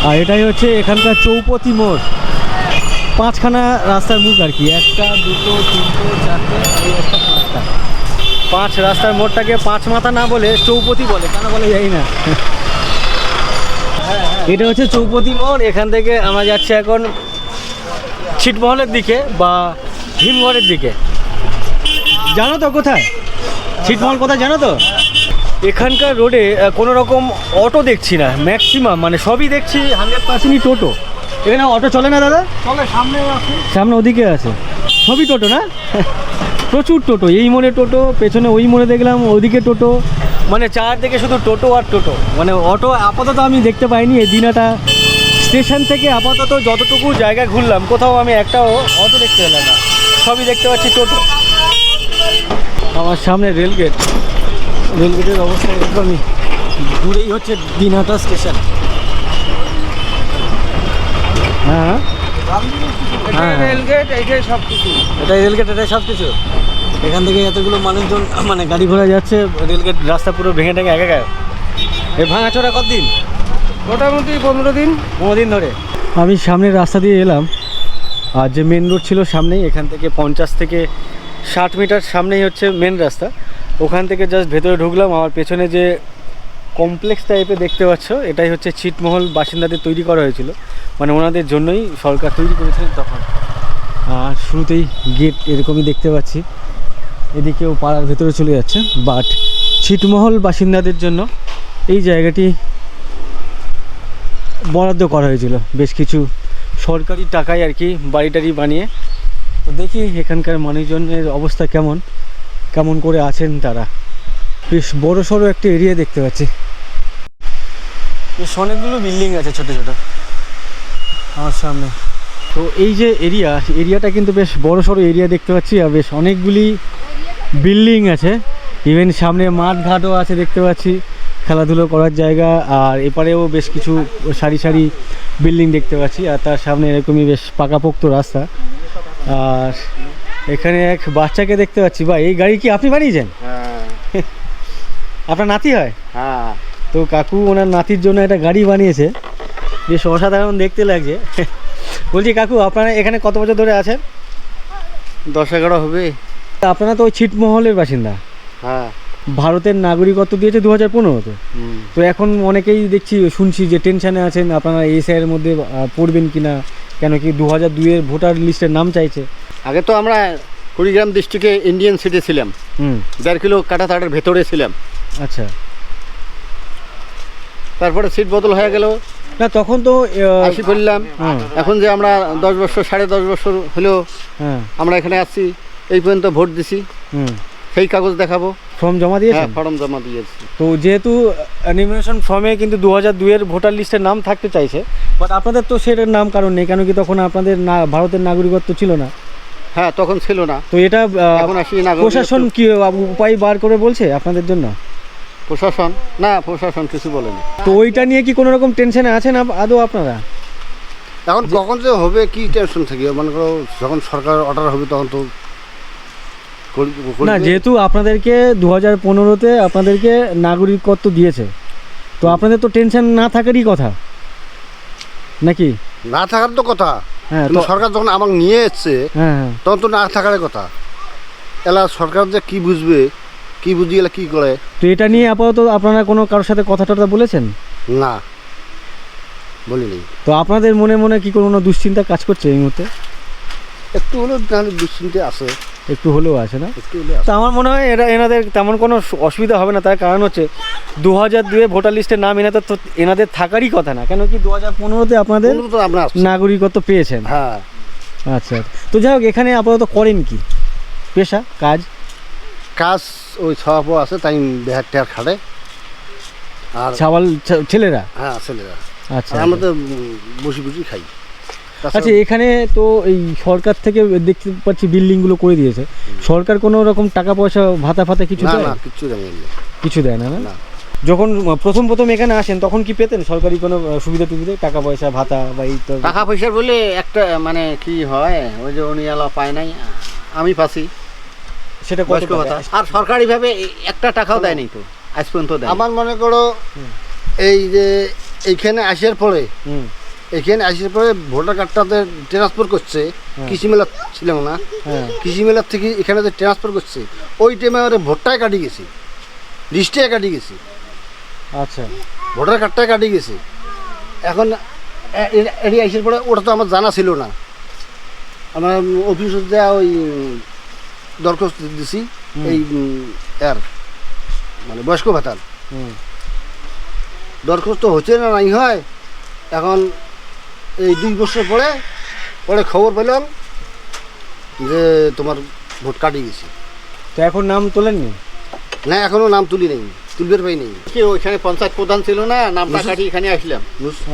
আর এটাই হচ্ছে এখানকার চৌপতি মোড়, 5খানা রাস্তার মুখ আর কি, 1, 2, 3, 4, এই একটা 5টা, 5 রাস্তার মোড়টাকে 5 মাথা না বলে চৌপতি বলে, কেন বলে যাই না। এটা হচ্ছে চৌপতি মোড়। এখান থেকে আমরা যাচ্ছি এখন ছিটমহলের দিকে বা হিমঘরের দিকে। জানো তো কোথায় ছিটমহল, কোথায় জানো তো? এখানকার রোডে কোনো রকম অটো দেখছি না, ম্যাক্সিমাম মানে সবই দেখছি 100%ই টোটো। এখানে অটো চলে না দাদা?
চলে, সামনে আছে,
সামনে ওদিকে আছে, সবই টোটো না? প্রচুর টোটো, এই মোড়ে টোটো, পেছনে ওই মোড়ে দেখলাম ওদিকে টোটো, মানে চারদিকে শুধু টোটো আর টোটো। মানে অটো আপাতত আমি দেখতে পাইনি এই দিনাটা স্টেশন থেকে। আপাতত যতটুকু জায়গা ঘুরলাম কোথাও আমি একটাও অটো দেখতে পেলাম না, সবই দেখতে পাচ্ছি টোটো। আমার সামনে রেলগেট, রেলগেটের অবস্থা এরকমই, দূরেই হচ্ছে দিনহাটা স্টেশন। হ্যাঁ হ্যাঁ,
রেলগেট এইটাই সব কিছু।
এটাই রেলগেট, এটাই সব কিছু। এখান থেকে এতগুলো মানুষজন মানে গাড়ি ঘোড়া যাচ্ছে, রেলগেট রাস্তা পুরো ভেঙে টেঙে একাকার। এই ভাঙাচোরা কতদিন?
মোটামুটি 15 দিন।
15 দিন ধরে। আমি সামনের রাস্তা দিয়ে এলাম, আর যে মেন রোড ছিল সামনেই, এখান থেকে 50 থেকে 60 মিটার সামনেই হচ্ছে মেন রাস্তা। ওখান থেকে জাস্ট ভেতরে ঢুকলাম। আমার পেছনে যে কমপ্লেক্স টাইপের দেখতে পাচ্ছ, এটাই হচ্ছে ছিটমহল বাসিন্দাদের তৈরি করা হয়েছিল, মানে ওনাদের জন্যই সরকার তৈরি করেছিলেন তখন। আর শুরুতেই গেট এরকমই দেখতে পাচ্ছি, এদিকেও পাড়ার ভেতরে চলে যাচ্ছে, বাট ছিটমহল বাসিন্দাদের জন্য এই জায়গাটি বরাদ্দ করা হয়েছিল বেশ কিছু সরকারি টাকায় আর কি, বাড়ি বানিয়ে। তো দেখি এখানকার মানুষজনের অবস্থা কেমন, কেমন করে আছেন তারা। বেশ বড় সড়ো একটা এরিয়া দেখতে পাচ্ছি, বেশ অনেকগুলো বিল্ডিং আছে ছোট ছোট আমার সামনে। তো এই যে এরিয়াটা কিন্তু বেশ বড় সড়ো এরিয়া দেখতে পাচ্ছি, আর বেশ অনেকগুলি বিল্ডিং আছে। ইভেন সামনে মাঠ ঘাটও আছে দেখতে পাচ্ছি, খেলাধুলো করার জায়গা। আর এপারেও বেশ কিছু সারি সারি বিল্ডিং দেখতে পাচ্ছি, আর তার সামনে এরকমই বেশ পাকাপোক্ত রাস্তা। আর এখানে এক বাচ্চাকে দেখতে পাচ্ছি। বা এই গাড়ি কি আপনি বানিয়েছেন? আপনার নাতি হয়?
হ্যাঁ।
তো কাকু ওনার নাতির জন্য একটা গাড়ি বানিয়েছে, বেশ অসাধারণ দেখতে লাগছে। বলছি কাকু, আপনারা এখানে কত বছর ধরে আছেন?
10-11 হবে।
আপনারা তো ওই ছিটমহলের বাসিন্দা।
হ্যাঁ।
ভারতের নাগরিকত্ব দিয়েছে 2015-তে। তো এখন অনেকেই দেখছি, শুনছি যে টেনশানে আছেন আপনারা এসআইয়ের মধ্যে পড়বেন কি না, কেন কি 2002-এর ভোটার লিস্টের নাম চাইছে।
আগে তো আমরা কুড়িগ্রাম ডিস্ট্রিক্টে ইন্ডিয়ান সিটি ছিলাম, 1.5 কিলো কাঁটাতাড়ের ভেতরে ছিলাম।
আচ্ছা,
তারপরে সিট বদল হয়ে গেল,
না তখন তো
আসি করলাম। এখন যে আমরা 10 বছর 10.5 বছর হলো আমরা এখানে আসছি, এই পর্যন্ত ভোট দিছি, সেই কাগজ দেখাবো।
ফর্ম জমা দিয়েছেন?
হ্যাঁ, ফর্ম জমা দিয়েছি।
তো যেহেতু নিউমিনেশন ফর্মে কিন্তু 2002-এর ভোটার লিস্টের নাম থাকতে চাইছে, বাট আপনাদের তো সেটার নাম কারণ নেই, কেন কি তখন আপনাদের ভারতের নাগরিকত্ব ছিল না।
হ্যাঁ, তখন ছিল না।
তো এটা
এখন আসি
প্রশাসন কি উপায় বার করে বলছে আপনাদের জন্য?
প্রশাসন কিছু বলেনি।
তো ওইটা নিয়ে কি কোনো রকম টেনশনে আছেন আদৌ আপনারা?
এখন কখন যে হবে কি টেনশন থাকে, মনে করো যখন সরকার অর্ডার হবে তখন তো
না, যেহেতু আপনাদেরকে 2015-তে আপনাদেরকে নাগরিকত্ব দিয়েছে, তো আপনাদের তো টেনশন না থাকারই কথা নাকি?
না থাকার তো কথা।
হ্যাঁ,
তো সরকার যখন আমাকে নিয়ে এসছে,
হ্যাঁ,
তখন তো না থাকার কথা। এলা সরকার যে কি বুঝবে, কি বুঝিয়ে কি করে।
তো এটা নিয়ে আপাতত আপনারা কোনো কারোর সাথে কথা টথা বলেছেন?
না, বলিনি।
তো আপনাদের মনে মনে কি কোনো দুশ্চিন্তা কাজ করছে এই মুহূর্তে?
একটু হলেও তাহলে দুশ্চিন্তা আছে,
একটু হলেও আছে না?
একটু হলেও আছে।
তো আমার মনে হয় এনাদের তেমন কোনো অসুবিধা হবে না। তার কারণ হচ্ছে 2002-এ ভোটার লিস্টের নাম এনাদের থাকারই কথা না, কেন কি 2015-তে আপনাদের নাগরিকত্ব পেয়েছেন।
হ্যাঁ।
আচ্ছা, তো যাই হোক, এখানে আপাতত করেন কি পেশা কাজ?
ওই ছাওয়াপো আছে, তাই বেহার টেয়ার খাটে। আর
ছাওয়াল ছেলেরা?
হ্যাঁ, ছেলেরা।
আচ্ছা,
আমরা তো বসে খাই।
আচ্ছা, এখানে তো এই সরকার থেকে দেখতে পাচ্ছি বিল্ডিংগুলো করে দিয়েছে, সরকার কোনো রকম টাকা পয়সা ভাতা ফাতা কিছু দেয়?
না, কিছু দেয় না।
কিছু দেয় না? যখন প্রথম এখানে আসেন তখন কি পেতেন সরকারি কোনো সুবিধা টুবিধা, টাকা পয়সা ভাতা বা এই তো?
টাকা পয়সার বলে একটা মানে কি হয়, ওই যে উনিওয়ালা পায় নাই, আমি পাচ্ছি
সেটা কত
বয়স্ক ভাতা। আর সরকারিভাবে একটা টাকাও দেয়নি তো আজ পর্যন্ত দেয়।
আমার মনে করো এই যে এইখানে আসার পরে
হুম
এখানে আসার পরে ভোটার কার্ডটাতে ট্রান্সফার করছে, কৃষি মেলা ছিল না,
হ্যাঁ
কৃষি মেলার থেকে এখানে যে ট্রান্সফার করছে ওই টাইমে ওরা ভোটটাই কাটি গেছি, লিস্টটাই কাটি গেছি,
আচ্ছা
ভোটার কার্ডটাই কাটি গেছে। এখন এটি আসার পরে ওটা তো আমার জানা ছিল না, আমার অফিসে দেওয়া ওই দরখাস্ত দিছি এই এর মানে বয়স্ক ভাতার
হুম
দরখাস্ত হচ্ছে না নাই হয়। এখন এই 2 বছর পরে পরে খবর পেলাম যে তোমার ভোট কাটি গেছে।
তো এখন নাম তোলেননি?
না এখনো নাম তুলি নেই, তুলবের পাই নেই।
কি ওইখানে পঞ্চায়েত প্রধান ছিল না, নামটা কাটি এখানে আসলাম।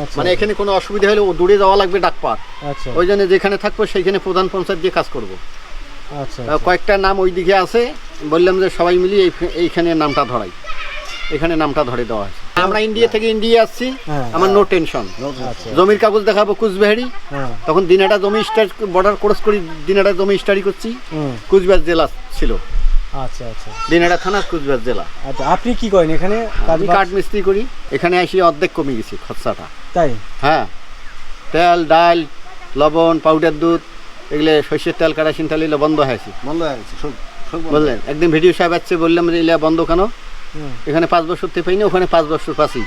আচ্ছা
মানে এখানে কোনো অসুবিধা হলে ও দূরে যাওয়া লাগবে ডাকপার,
আচ্ছা
ওই জন্য যেখানে থাকবো সেইখানে প্রধান পঞ্চায়েত দিয়ে কাজ করবো।
আচ্ছা
কয়েকটা নাম ওই দিকে আছে, বললাম যে সবাই মিলিয়ে এইখানে নামটা ধরাই, এখানে নামটা ধরে দেওয়া হয়েছে। আমরা ইন্ডিয়া থেকে ইন্ডিয়া আসছি,
হ্যাঁ।
আমার নো টেনশন।
আচ্ছা
জমির কাগজ দেখাবো কুচবিহারি,
হ্যাঁ
তখন দিনাটা জমি বর্ডার ক্রস করি, দিনাটা জমি স্টাডি করছি,
হুম
কুচবিহার জেলা ছিল,
আচ্ছা আচ্ছা
দিনাটা থানা কুচবিহার জেলা।
আচ্ছা আপনি কি করেন এখানে কাজ
আমি
বাজ?
কাঠ মিস্ত্রি করি, এখানে আসি অর্ধেক কমে গেছি খরচাটা।
তাই?
হ্যাঁ, তেল ডাল লবণ পাউডার দুধ এগুলো সর্ষের তেল কেরাসিন তেল এগুলো বন্ধ হয়েছে,
বন্ধ হয়ে গেছে সব সব বন্ধ।
বুঝলেন। একদিন ভিডিও সাহেব আসছে, বললাম যে এগুলা বন্ধ কেন,
হুম।
এখানে 5 বছর থেকে পাইনি, ওখানে 5 বছর পাচ্ছি,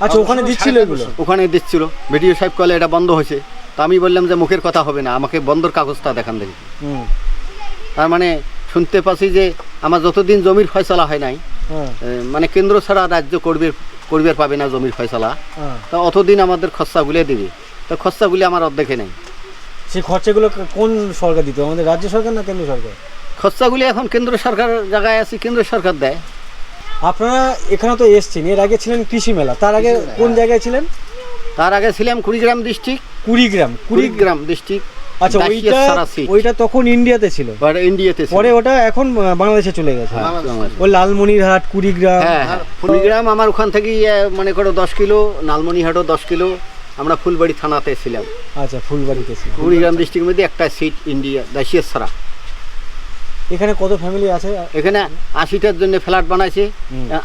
আচ্ছা ওখানে দিচ্ছিল এগুলো?
ওখানে দিচ্ছিল। ভিডিও সাহেব কলে এটা বন্ধ হয়েছে, তো আমি বললাম যে মুখের কথা হবে না, আমাকে বন্ধর কাগজটা দেখান দেখি।
হুম
তার মানে শুনতে পাচ্ছি যে আমার যতদিন জমির ফয়সালা হয় নাই,
হ্যাঁ
মানে কেন্দ্র ছাড়া রাজ্য করবে পাবে না জমির ফয়সালা,
হ্যাঁ
তা অতদিন আমাদের খরচাগুলো দেবে, তো খরচাগুলি আমার অর্ধেকে নেই।
সেই খরচাগুলো কোন সরকার দিত, আমাদের রাজ্য সরকার না কেন্দ্র সরকার?
খরচাগুলি এখন কেন্দ্র সরকার জায়গায় আছি, কেন্দ্র সরকার দেয়।
আপনারা এখানে তো এসছেন, এর আগে ছিলেন কৃষি মেলা, তার আগে কোন জায়গায় ছিলেন?
তার আগে ছিলাম কুড়িগ্রাম ডিস্ট্রিক্ট,
কুড়িগ্রাম
ডিস্ট্রিক্ট।
আচ্ছা ওইটা তখন ইন্ডিয়াতে ছিল,
ইন্ডিয়াতে ছিল।
পরে ওটা এখন বাংলাদেশে চলে গেছে।
হ্যাঁ,
ওই লালমনিরহাট কুড়িগ্রাম।
হ্যাঁ হ্যাঁ, কুড়িগ্রাম আমার ওখান থেকে মনে করো 10 কিলো, লালমনিরহাটও 10 কিলো, আমরা ফুলবাড়ি থানাতে ছিলাম।
আচ্ছা ফুলবাড়িতে ছিল।
কুড়িগ্রাম ডিস্ট্রিক্টের মধ্যে একটা সিট ইন্ডিয়া দাসিয়া ছাড়া।
এখানে কত ফ্যামিলি আছে?
এখানে 80টার জন্য ফ্ল্যাট বানাইছে,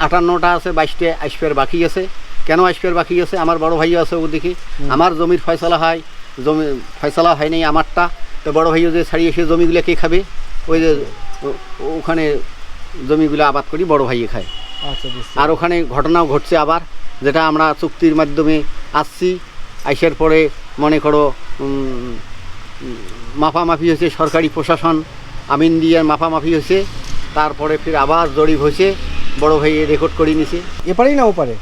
58টা আছে, 22টা আসপের বাকি আছে। কেন আসপের বাকি আছে? আমার বড় ভাইও আছে ওদিকে, আমার জমির ফয়সালা হয়, জমি ফয়সালা হয় নাই আমারটা, তো বড় ভাইও যে ছাড়িয়ে এসে জমিগুলো কে খাবে, ওই যে ওখানে জমিগুলো আবাদ করি বড় ভাইয়ে খায়।
আচ্ছা বুঝতে।
আর ওখানে ঘটনাও ঘটছে আবার, যেটা আমরা চুক্তির মাধ্যমে আসছি, আইসার পরে মনে করো মাপামাপি হয়েছে, সরকারি প্রশাসন আমিন দিয়ে মাপামাপি হয়েছে, তারপরে ফির আবার জরিপ হয়েছে, বড় ভাই রেকর্ড করে নিছে।
এপারেই না ওপারে?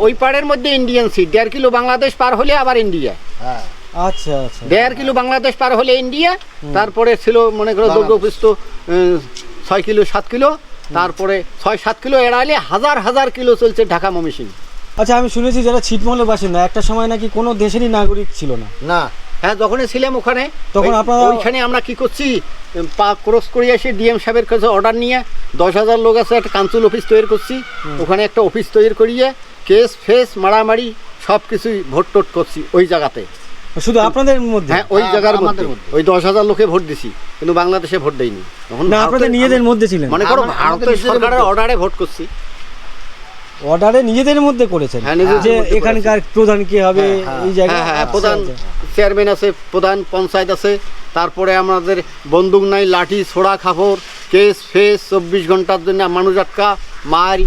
ওই পারের মধ্যে ইন্ডিয়ান সিট, 1.5 কিলো বাংলাদেশ পার হলে আবার ইন্ডিয়া।
হ্যাঁ
আচ্ছা আচ্ছা
1.5 কিলো বাংলাদেশ পার হলে ইন্ডিয়া, তারপরে ছিল মনে করো দৈর্ঘ্যপ্রস্থ 6 কিলো 7 কিলো, তারপরে 6-7 কিলো এড়াইলে হাজার কিলো চলছে ঢাকা ময়মনসিংহ।
আচ্ছা আমি শুনেছি যারা ছিটমহলের বাসিন্দা একটা সময় নাকি কোনো দেশেরই নাগরিক ছিল না।
না
হ্যাঁ, যখনই ছিলাম ওখানে,
তখন আপনারা
ওইখানে আমরা কি করছি, পা ক্রস করে এসে ডিএম সাহেবের কাছে অর্ডার নিয়ে 10,000 লোক আছে, একটা কাউন্সিল অফিস তৈরি করছি, ওখানে একটা অফিস তৈরি করিয়ে কেস ফেস মারামারি সব কিছুই ভোট টোট করছি ওই জায়গাতে।
শুধু আপনাদের মধ্যে?
হ্যাঁ, ওই জায়গার
আমাদের
মধ্যে ওই 10,000 লোকে ভোট দিছি, কিন্তু বাংলাদেশে ভোট দেয়নি। তখন
না আপনাদের নিজেদের মধ্যে ছিলেন?
মনে করো
আমাদের
ভারতের
নিজেদের
সরকারের
মধ্যে।
অর্ডারে ভোট করছি।
অর্ডারে নিজেদের মধ্যে করেছেন?
হ্যাঁ, নিজেদের
যে
মধ্যে
এখানকার প্রধান কে হবে এই জায়গায়?
হ্যাঁ, প্রধান চেয়ারম্যান আছে, প্রধান পঞ্চায়েত আছে, তারপরে আমাদের বন্দুক নাই, লাঠি ছোড়া খাপড়, কেস ফেস 24 ঘন্টার জন্য মানুষ আটকা মার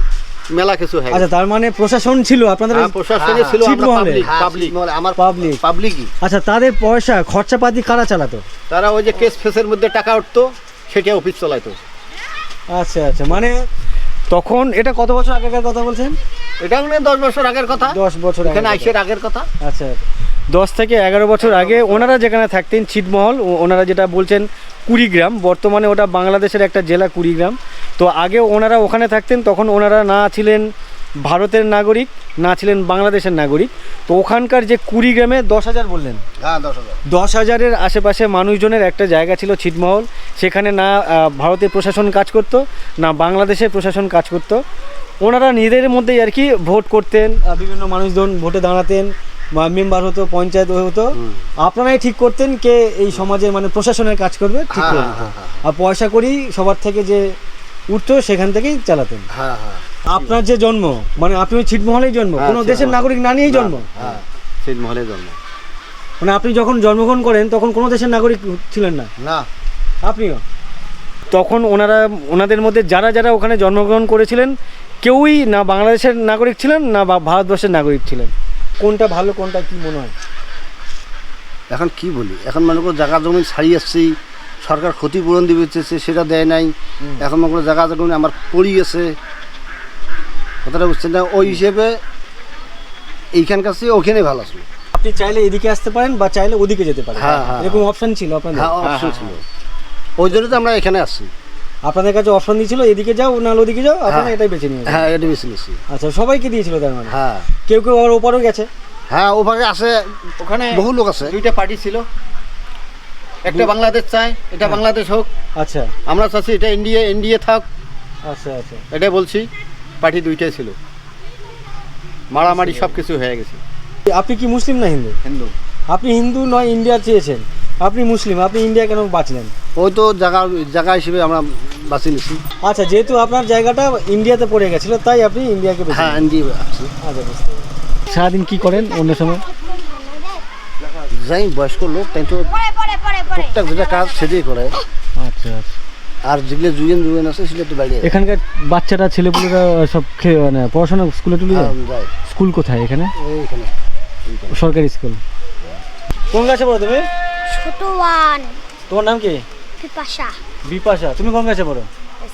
মেলা কিছু হয়।
আচ্ছা তার মানে প্রশাসন ছিল আপনাদের?
প্রশাসনে ছিল,
ছিটমহলে?
পাবলিক
আমার
পাবলিক?
পাবলিকই।
আচ্ছা তাদের পয়সা খরচাপাতি কারা চালাতো?
তারা ওই যে কেস ফেসের মধ্যে টাকা উঠতো, সেটা অফিস চালাইতো।
আচ্ছা আচ্ছা মানে তখন এটা কত বছর আগেকার কথা বলছেন?
এটা মানে 10 বছর আগের কথা,
10 বছর
এখানে
আগের
আইসের আগের কথা।
আচ্ছা 10 থেকে 11 বছর আগে ওনারা যেখানে থাকতেন ছিটমহল, ওনারা যেটা বলছেন কুড়িগ্রাম, বর্তমানে ওটা বাংলাদেশের একটা জেলা কুড়িগ্রাম। তো আগে ওনারা ওখানে থাকতেন, তখন ওনারা না ছিলেন ভারতের নাগরিক, না ছিলেন বাংলাদেশের নাগরিক। তো ওখানকার যে কুড়িগ্রামে 10,000 বললেন,
হ্যাঁ 10,000।
10,000-এর আশেপাশে মানুষজনের একটা জায়গা ছিল ছিটমহল। সেখানে না ভারতের প্রশাসন কাজ করত, না বাংলাদেশের প্রশাসন কাজ করত। ওনারা নিজেদের মধ্যেই আর কি ভোট করতেন, বিভিন্ন মানুষজন ভোটে দাঁড়াতেন, মেম্বার হতো, পঞ্চায়েত হতো। আপনারাই ঠিক করতেন কে এই সমাজের মানে প্রশাসনের কাজ করবে, ঠিক
হ্যাঁ,
করবে।
হ্যাঁ, হ্যাঁ।
আর পয়সা করি সবার থেকে যে উঠতো সেখান থেকেই চালাতেন।
হ্যাঁ হ্যাঁ
আপনার যে জন্ম, মানে আপনি ওই ছিটমহলেই জন্ম,
হ্যাঁ,
কোনো দেশের
ছিটমহল।
নাগরিক না নিয়েই জন্ম।
হ্যাঁ
ছিটমহলে জন্ম।
মানে আপনি যখন জন্মগ্রহণ করেন তখন কোনো দেশের নাগরিক ছিলেন না?
না।
আপনিও? তখন ওনাদের মধ্যে যারা যারা ওখানে জন্মগ্রহণ করেছিলেন কেউই না বাংলাদেশের নাগরিক ছিলেন না ভারতবর্ষের নাগরিক ছিলেন। কোনটা ভালো, কোনটা কি মনে হয়?
এখন কি বলি, এখন মনে করো জায়গা জমি ছাড়িয়ে আসছি, সরকার ক্ষতিপূরণ দিবে চেয়েছে, সেটা দেয় নাই। এখন মনে করো জায়গা জমি আমার পড়ি গেছে, কথাটা বুঝছেন না? ওই হিসেবে এইখানকার চেয়ে ওখানে ভালো আসলো।
আপনি চাইলে এদিকে আসতে পারেন বা চাইলে ওদিকে যেতে পারেন,
হ্যাঁ, হ্যাঁ,
এরকম অপশন ছিল আপনাদের?
হ্যাঁ অপশন ছিল, ওই জন্য তো আমরা এখানে আসছি।
আপনাদের কাছে অপশন দিয়েছিল এদিকে যাও না ওদিকে যাও, আপনারা এটাই বেছে নিয়েছেন?
হ্যাঁ এটা বেশি নিচ্ছি।
আচ্ছা, সবাইকে দিয়েছিল তার মানে?
হ্যাঁ
কেউ কেউ আবার ওপারেও গেছে?
হ্যাঁ ওভাবে আছে,
ওখানে
বহু লোক আছে।
দুইটা পার্টি ছিল, একটা বাংলাদেশ চায়, এটা বাংলাদেশ হোক।
আচ্ছা
আমরা চাচ্ছি এটা ইন্ডিয়া থাক,
আচ্ছা আচ্ছা।
এটাই বলছি। পার্টি দুইটাই ছিল, মারামারি সব কিছু হয়ে গেছে।
আপনি কি মুসলিম না হিন্দু?
হিন্দু।
আপনি হিন্দু নয় ইন্ডিয়া চেয়েছেন, আপনি মুসলিম, আপনি ইন্ডিয়া কেন বাঁচলেন?
ওই তো জায়গা হিসেবে আমরা বাঁচিয়ে নিচ্ছি।
আচ্ছা, যেহেতু আপনার জায়গাটা ইন্ডিয়াতে পড়ে গেছিল তাই আপনি ইন্ডিয়াকে বেছে
হ্যাঁ
নিলেন।
ইন্ডিয়া আসছি।
আচ্ছা, বুঝতে পেরেছি। সারাদিন কি করেন অন্য সময়?
যাই বয়স্ক লোক তাই তো টুকটাক যেটা কাজ সেটাই করে,
আচ্ছা আচ্ছা।
আর যেগুলো জুয়েন আছে সেগুলো তো বাইরে
এখানকার বাচ্চারা ছেলেপুলেরা সব মানে পড়াশোনা স্কুলে টুলে যায়?
যায়
স্কুল কোথায় এখানে?
এইখানে।
সরকারি স্কুল। কোন ক্লাসে পড়ো তুমি?
ছোট ওয়ান
তোমার নাম কি?
পিপাসা
বিপাশা। তুমি কোন ক্লাসে পড়ো?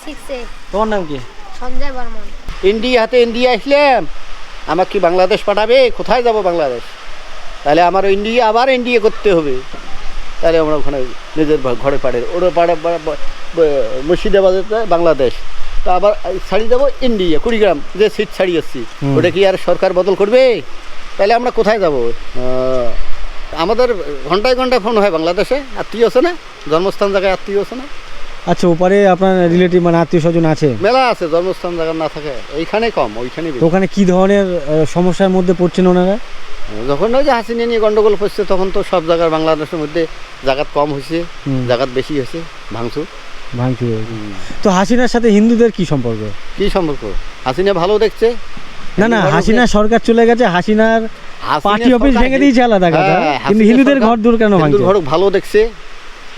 6-এ
তোমার নাম কি?
সঞ্জয় বর্মন।
ইন্ডিয়া আসলাম, আমাকে কি বাংলাদেশ পাঠাবে? কোথায় যাব বাংলাদেশ? তাহলে আমার আবার ইন্ডিয়া করতে হবে। তাহলে আমরা ওখানে নিজের ঘরে পাড়ের ওরা মুর্শিদাবাদে বাংলাদেশ, তা আবার ছাড়িয়ে যাবো ইন্ডিয়া, কুড়িগ্রাম যে সিট ছাড়িয়ে এসছি, ওটা কি আর সরকার বদল করবে? তাহলে আমরা কোথায় যাব? আমাদের ঘন্টায় ঘন্টায় ফোন হয় বাংলাদেশে, আত্মীয় আছে না, জন্মস্থান জায়গায় আত্মীয় আছে না?
আচ্ছা, ওপারে আপনার রিলেটিভ মানে আত্মীয় স্বজন আছে?
মেলা আছে, জন্মস্থান জায়গা না থাকে এইখানে কম, ওইখানে
তো ওখানে কি ধরনের সমস্যার মধ্যে পড়ছেন ওনারা?
যখন ওই যে হাসিনা নিয়ে গন্ডগোল পড়ছে তখন তো সব জায়গার বাংলাদেশের মধ্যে জায়গা কম হয়েছে, জায়গা বেশি হয়েছে, ভাঙচুর।
তো হাসিনার সাথে হিন্দুদের কি সম্পর্ক?
কি সম্পর্ক? হাসিনা ভালো দেখছে
না না, হাসিনা সরকার চলে গেছে, হাসিনার পার্টি অফিস ভেঙে দিয়েছে আলাদা কথা, কিন্তু হিন্দুদের ঘর দূর কেন ভাঙছে?
হিন্দুর ঘর ভালো দেখছে,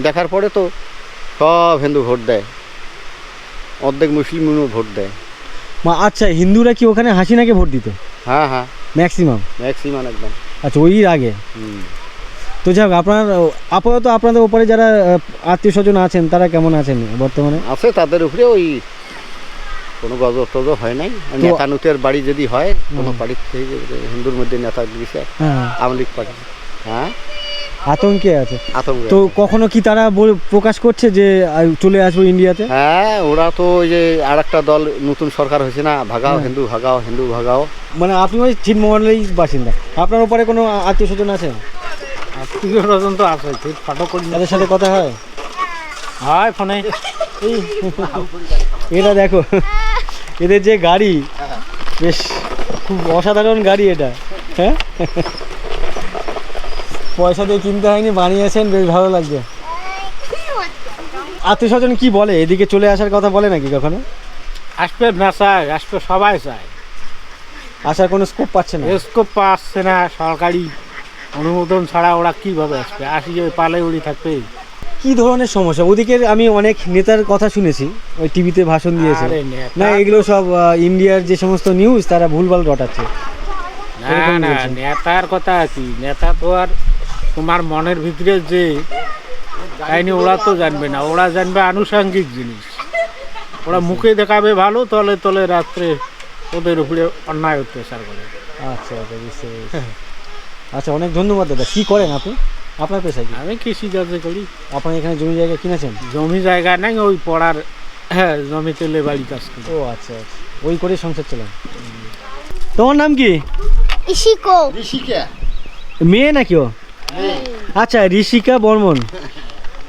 দেখার পরে তো সব হিন্দু ভোট দেয়, অর্ধেক মুসলিমও ভোট দেয়।
আচ্ছা, হিন্দুরা কি ওখানে হাসিনাকে ভোট দিত?
হ্যাঁ হ্যাঁ,
ম্যাক্সিমাম
একদম।
আচ্ছা, ওই আগে। তো যাক, আপনার আপাতত আপনাদের ওপরে যারা আত্মীয় স্বজন আছেন তারা কেমন আছেন বর্তমানে?
আছে, তাদের উপরে ওই কোনো গজব টজব হয় নাই। নেতানুতের বাড়ি যদি হয় কোনো বাড়ির থেকে হিন্দুর মধ্যে নেতা দিয়েছে, আওয়ামী লীগ পার্টি, হ্যাঁ
আতঙ্কে আছে।
আতঙ্ক।
তো কখনো কি তারা প্রকাশ করছে যে চলে আসবো ইন্ডিয়াতে?
হ্যাঁ, ওরা তো ওই যে আর একটা দল নতুন সরকার হয়েছে না, ভাগাও হিন্দু ভাগাও, হিন্দু ভাগাও।
মানে আপনি ওই ছিটমহলেই বাসিন্দা, আপনার উপরে কোনো আত্মীয় স্বজন আছে?
আত্মীয় স্বজন তো আছে, ফাটো করি
তাদের সাথে কথা হয়?
হয় ফোনে।
এটা দেখো, এদের যে গাড়ি, বেশ খুব অসাধারণ গাড়ি এটা। হ্যাঁ, পয়সা দিয়ে কিনতে হয়নি, বানিয়েছেন, বেশ ভালো লাগছে। আত্মীয় স্বজন কি বলে, এদিকে চলে আসার কথা বলে নাকি কখনো?
আসবে না চায়, আসবে সবাই চায়,
আসার কোনো স্কোপ পাচ্ছে না?
স্কোপ পাচ্ছে না, সরকারি অনুমোদন ছাড়া ওরা কিভাবে আসবে? আসি ওই পালে উড়ি থাকবে।
কি ধরনের সমস্যা ওদিকে? আমি অনেক নেতার কথা শুনেছি, ওই টিভিতে ভাষণ দিয়েছে।
আরে নেতা-
না, এগুলো সব ইন্ডিয়ার যে সমস্ত নিউজ তারা ভুলভাল রটাচ্ছে।
না না, নেতার কথা কি, নেতা তো আর তোমার মনের ভিতরে যে কাহিনী ওরা তো জানবে না, ওরা জানবে আনুষঙ্গিক জিনিস। ওরা মুখে দেখাবে ভালো, তলে তলে রাত্রে ওদের উপরে অন্যায় অত্যাচার করে।
আচ্ছা আচ্ছা, বুঝতে পেরেছি। আচ্ছা, অনেক ধন্যবাদ দাদা। কি করেন আপনি? আপনার পেশা কি?
আমি কৃষিকাজে করি।
আপনার এখানে জমি জায়গা কিনেছেন?
জমি জায়গা নাই, ওই পড়ার, হ্যাঁ জমিতে লেবারি কাজ করি।
ও আচ্ছা আচ্ছা, ওই করে সংসার চালান। তোমার নাম কি?
ইশিকো।
ঋষিকা
মেয়ে নাকি ও? আচ্ছা, ঋষিকা বর্মন।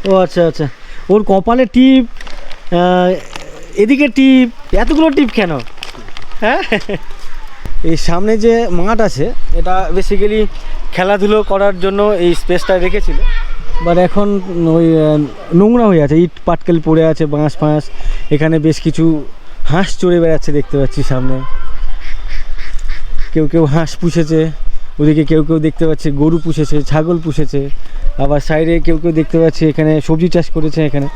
ও আচ্ছা আচ্ছা, ওর কপালে টিপ, এদিকে টিপ, এতগুলো টিপ কেন? হ্যাঁ, এই সামনে যে মাঠ আছে এটা বেসিক্যালি খেলাধুলো করার জন্য এই স্পেসটা রেখেছিল, বাট এখন ওই নোংরা হয়ে আছে, ইট পাটকেল পড়ে আছে, বাঁশ ফাঁস। এখানে বেশ কিছু হাঁস চড়ে বেড়াচ্ছে দেখতে পাচ্ছি সামনে। কেউ কেউ হাঁস পুষেছে, ওদিকে কেউ কেউ দেখতে পাচ্ছি গরু পুষেছে, ছাগল পুষেছে, আবার সাইডে কেউ কেউ দেখতে পাচ্ছি এখানে সবজি চাষ করেছে। এখানে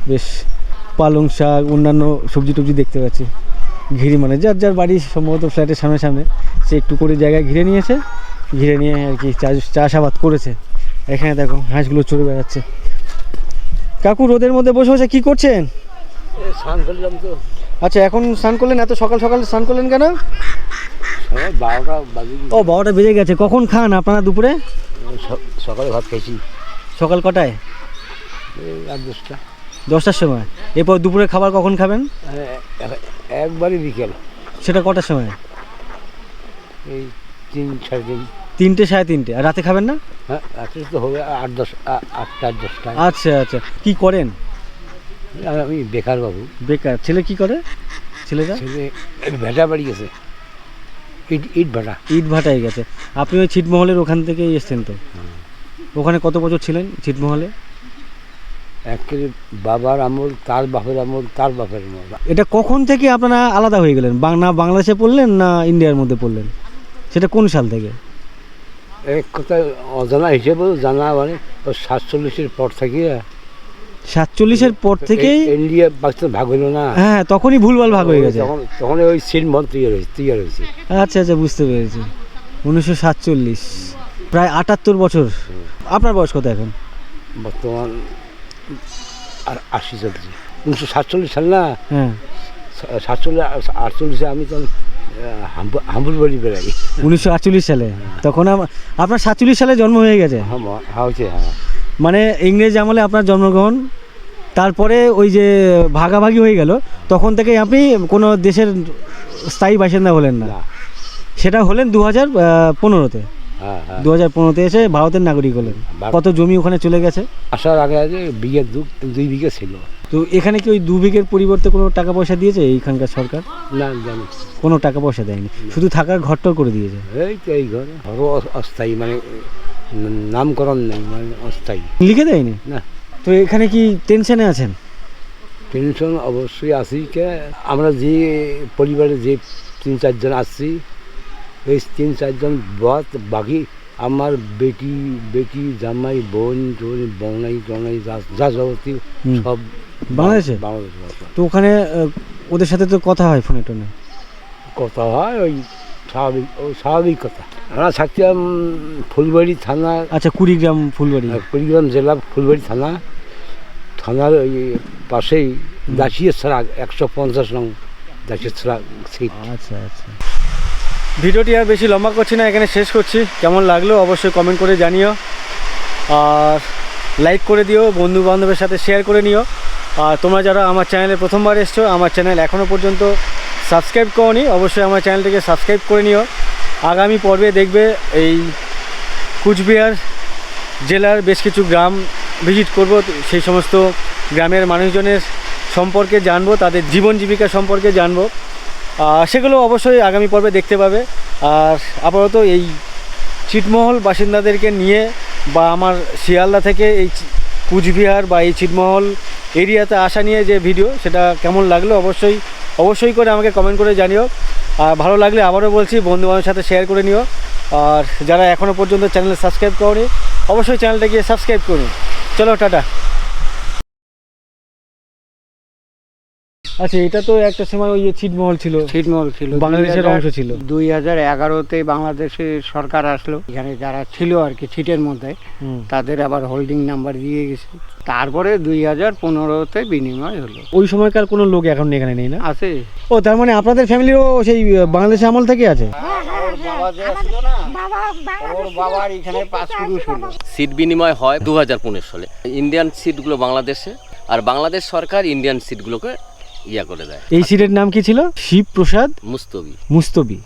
বেশ পালং শাক, অন্যান্য সবজি টবজি দেখতে পাচ্ছি। ঘিরে মানে যার যার বাড়ি সম্ভবত ফ্ল্যাটের সামনে সামনে সে একটু করে জায়গায় ঘিরে নিয়েছে, ঘিরে নিয়ে আর কি চাষাবাদ করেছে। এখানে দেখো হাঁসগুলো চড়ে বেড়াচ্ছে। কাকু রোদের মধ্যে বসে বসে কী করছেন?
স্নান করলাম তো,
আচ্ছা, এখন স্নান করলেন? এত সকাল সকাল স্নান করলেন কেন?
12টা বাজে।
ও 12টা বেজে গেছে। কখন খান আপনারা দুপুরে?
সকালে ভাত খাইছি
সকাল কটায়?
8-10টা।
10টার সময়। এরপর দুপুরে খাবার কখন খাবেন?
একবারই বিকেল,
সেটা কটার সময়?
এই 3-3:30।
3টে 3:30। আর রাতে খাবেন না?
হ্যাঁ, রাত্রে তো হবে 8-10টায়।
আচ্ছা আচ্ছা, কি করেন?
আর আমি বেকার বাবু।
বেকার। ছেলে কি করে? ছেলেটা
ছেলে ভেটা বাড়ি গেছে, ইট ভাটা।
ইট ভাটায় গেছে। আপনি ওই ছিটমহলের ওখান থেকেই এসছেন তো? ওখানে কত বছর ছিলেন ছিটমহলে?
একেবারে বাবার আমল, তার বাপের আমল, তার বাপের আমল।
এটা কখন থেকে আপনারা আলাদা হয়ে গেলেন? না বাংলাদেশে পড়লেন না ইন্ডিয়ার মধ্যে পড়লেন? সেটা কোন সাল থেকে?
এক কথা অজানা হিসেবেও জানা, মানে 47-এর পর থেকে।
47-এর পর থেকেই
ইন্ডিয়া পাকিস্তান ভাগ হইল না,
হ্যাঁ, তখনই ভুলভাল ভাগ হয়ে গেছে।
তখন ওই সিনমল তৈরি হয়েছে।
আচ্ছা আচ্ছা, বুঝতে পেরেছি। 1947, প্রায় 78 বছর। আপনার বয়স কত এখন?
বর্তমান আর 80 চলছে। 1947 সাল না,
হ্যাঁ,
47-48 আমি তখন হাম্বুর বাড়ি বেড়াই।
1948 সালে। তখন আপনার 47 সালে জন্ম হয়ে গেছে?
হয়েছে, হ্যাঁ।
মানে ইংরেজ আমলে আপনার জন্মগ্রহণ, তারপরে ওই যে ভাগাভাগি হয়ে গেল, তখন থেকেই আপনি কোনো দেশের স্থায়ী বাসিন্দা হলেন না। সেটা হলেন 2015-তে।
হ্যাঁ, হ্যাঁ।
2015-তে এসে ভারতের নাগরিক হলেন। কত জমি ওখানে চলে গেছে?
আসার আগে আগে বিঘে 2 বিঘে ছিল।
তো এখানে কি ওই 2 বিঘের পরিবর্তে কোনো টাকা পয়সা দিয়েছে এইখানকার সরকার?
না, জানি
কোনো টাকা পয়সা দেয়নি, শুধু থাকার ঘরটাও করে দিয়েছে।
এই তো এই ঘর ঘরও অস্থায়ী, মানে নামকরণ নেই, মানে অস্থায়ী।
লিখে দেয়নি?
না।
তো এখানে কি টেনশনে আছেন?
টেনশন অবশ্যই আছি। আমরা যে পরিবারে যে 3-4 জন আসছি, এই 3-4 জন বাদ বাকি আমার বেটি জামাই বোন বংনাই টংনাই যা যাবতীয় সব
বাংলাদেশে। তো ওখানে ওদের সাথে তো কথা হয় ফোনে টোনে?
কথা হয়, ওই স্বাভাবিক কথা। আমরা থাকতাম ফুলবাড়ি থানা।
আচ্ছা, কুড়িগ্রাম ফুলবাড়ি।
কুড়িগ্রাম জেলা ফুলবাড়ি থানার ওই পাশেই দাসিয়া ছাড়া 150 নং দাসিয়া ছাড়া সিট।
আচ্ছা আচ্ছা, ভিডিওটি আর বেশি লম্বা করছি না, এখানে শেষ করছি। কেমন লাগলো অবশ্যই কমেন্ট করে জানিও, আর লাইক করে দিও, বন্ধু বান্ধবের সাথে শেয়ার করে নিও। আর তোমরা যারা আমার চ্যানেলে প্রথমবার এসছো, আমার চ্যানেল এখনও পর্যন্ত সাবস্ক্রাইব করোনি, অবশ্যই আমার চ্যানেলটিকে সাবস্ক্রাইব করে নিও। আগামী পর্বে দেখবে এই কুচবিহার জেলার বেশ কিছু গ্রাম ভিজিট করব, সেই সমস্ত গ্রামের মানুষজনের সম্পর্কে জানবো, তাদের জীবন জীবিকা সম্পর্কে জানবো। সেগুলো অবশ্যই আগামী পর্বে দেখতে পাবে। আর আপাতত এই ছিটমহল বাসিন্দাদেরকে নিয়ে বা আমার শিয়ালদা থেকে এই কুচবিহার বা এই ছিটমহল এরিয়াতে আসা নিয়ে যে ভিডিও, সেটা কেমন লাগলো অবশ্যই করে আমাকে কমেন্ট করে জানিও। আর ভালো লাগলে আবারও বলছি, বন্ধুবান্ধবের সাথে শেয়ার করে নিও। আর যারা এখনও পর্যন্ত চ্যানেল সাবস্ক্রাইব করনি, অবশ্যই চ্যানেলটাকে সাবস্ক্রাইব করুন। চলো, টাটা। আচ্ছা, এটা তো একটা সময় ওই ছিটমহল ছিল, বাংলাদেশের অংশ ছিল।
2011-তে বাংলাদেশের সরকার আসলো, এখানে যারা ছিল আর কি ছিটের মধ্যে, তাদের আবার হোল্ডিং নাম্বার দিয়ে গেছে। তারপরে 2015-তে বিনিময় হলো।
ওই সময়কার কোনো লোক এখন এখানে নেই না?
আছে।
ও, তার মানে আপনাদের ফ্যামিলিরও সেই বাংলাদেশের আমল থেকে আছে?
বাবার এখানে 5 পুরুষ হলো।
সিট বিনিময় হয় 2015 সালে। ইন্ডিয়ান সিটগুলো বাংলাদেশে, আর বাংলাদেশ সরকার ইন্ডিয়ান সিটগুলোকে করে দেয়।
এই সিটের নাম কি ছিল? শিবপ্রসাদ
মুস্তবি।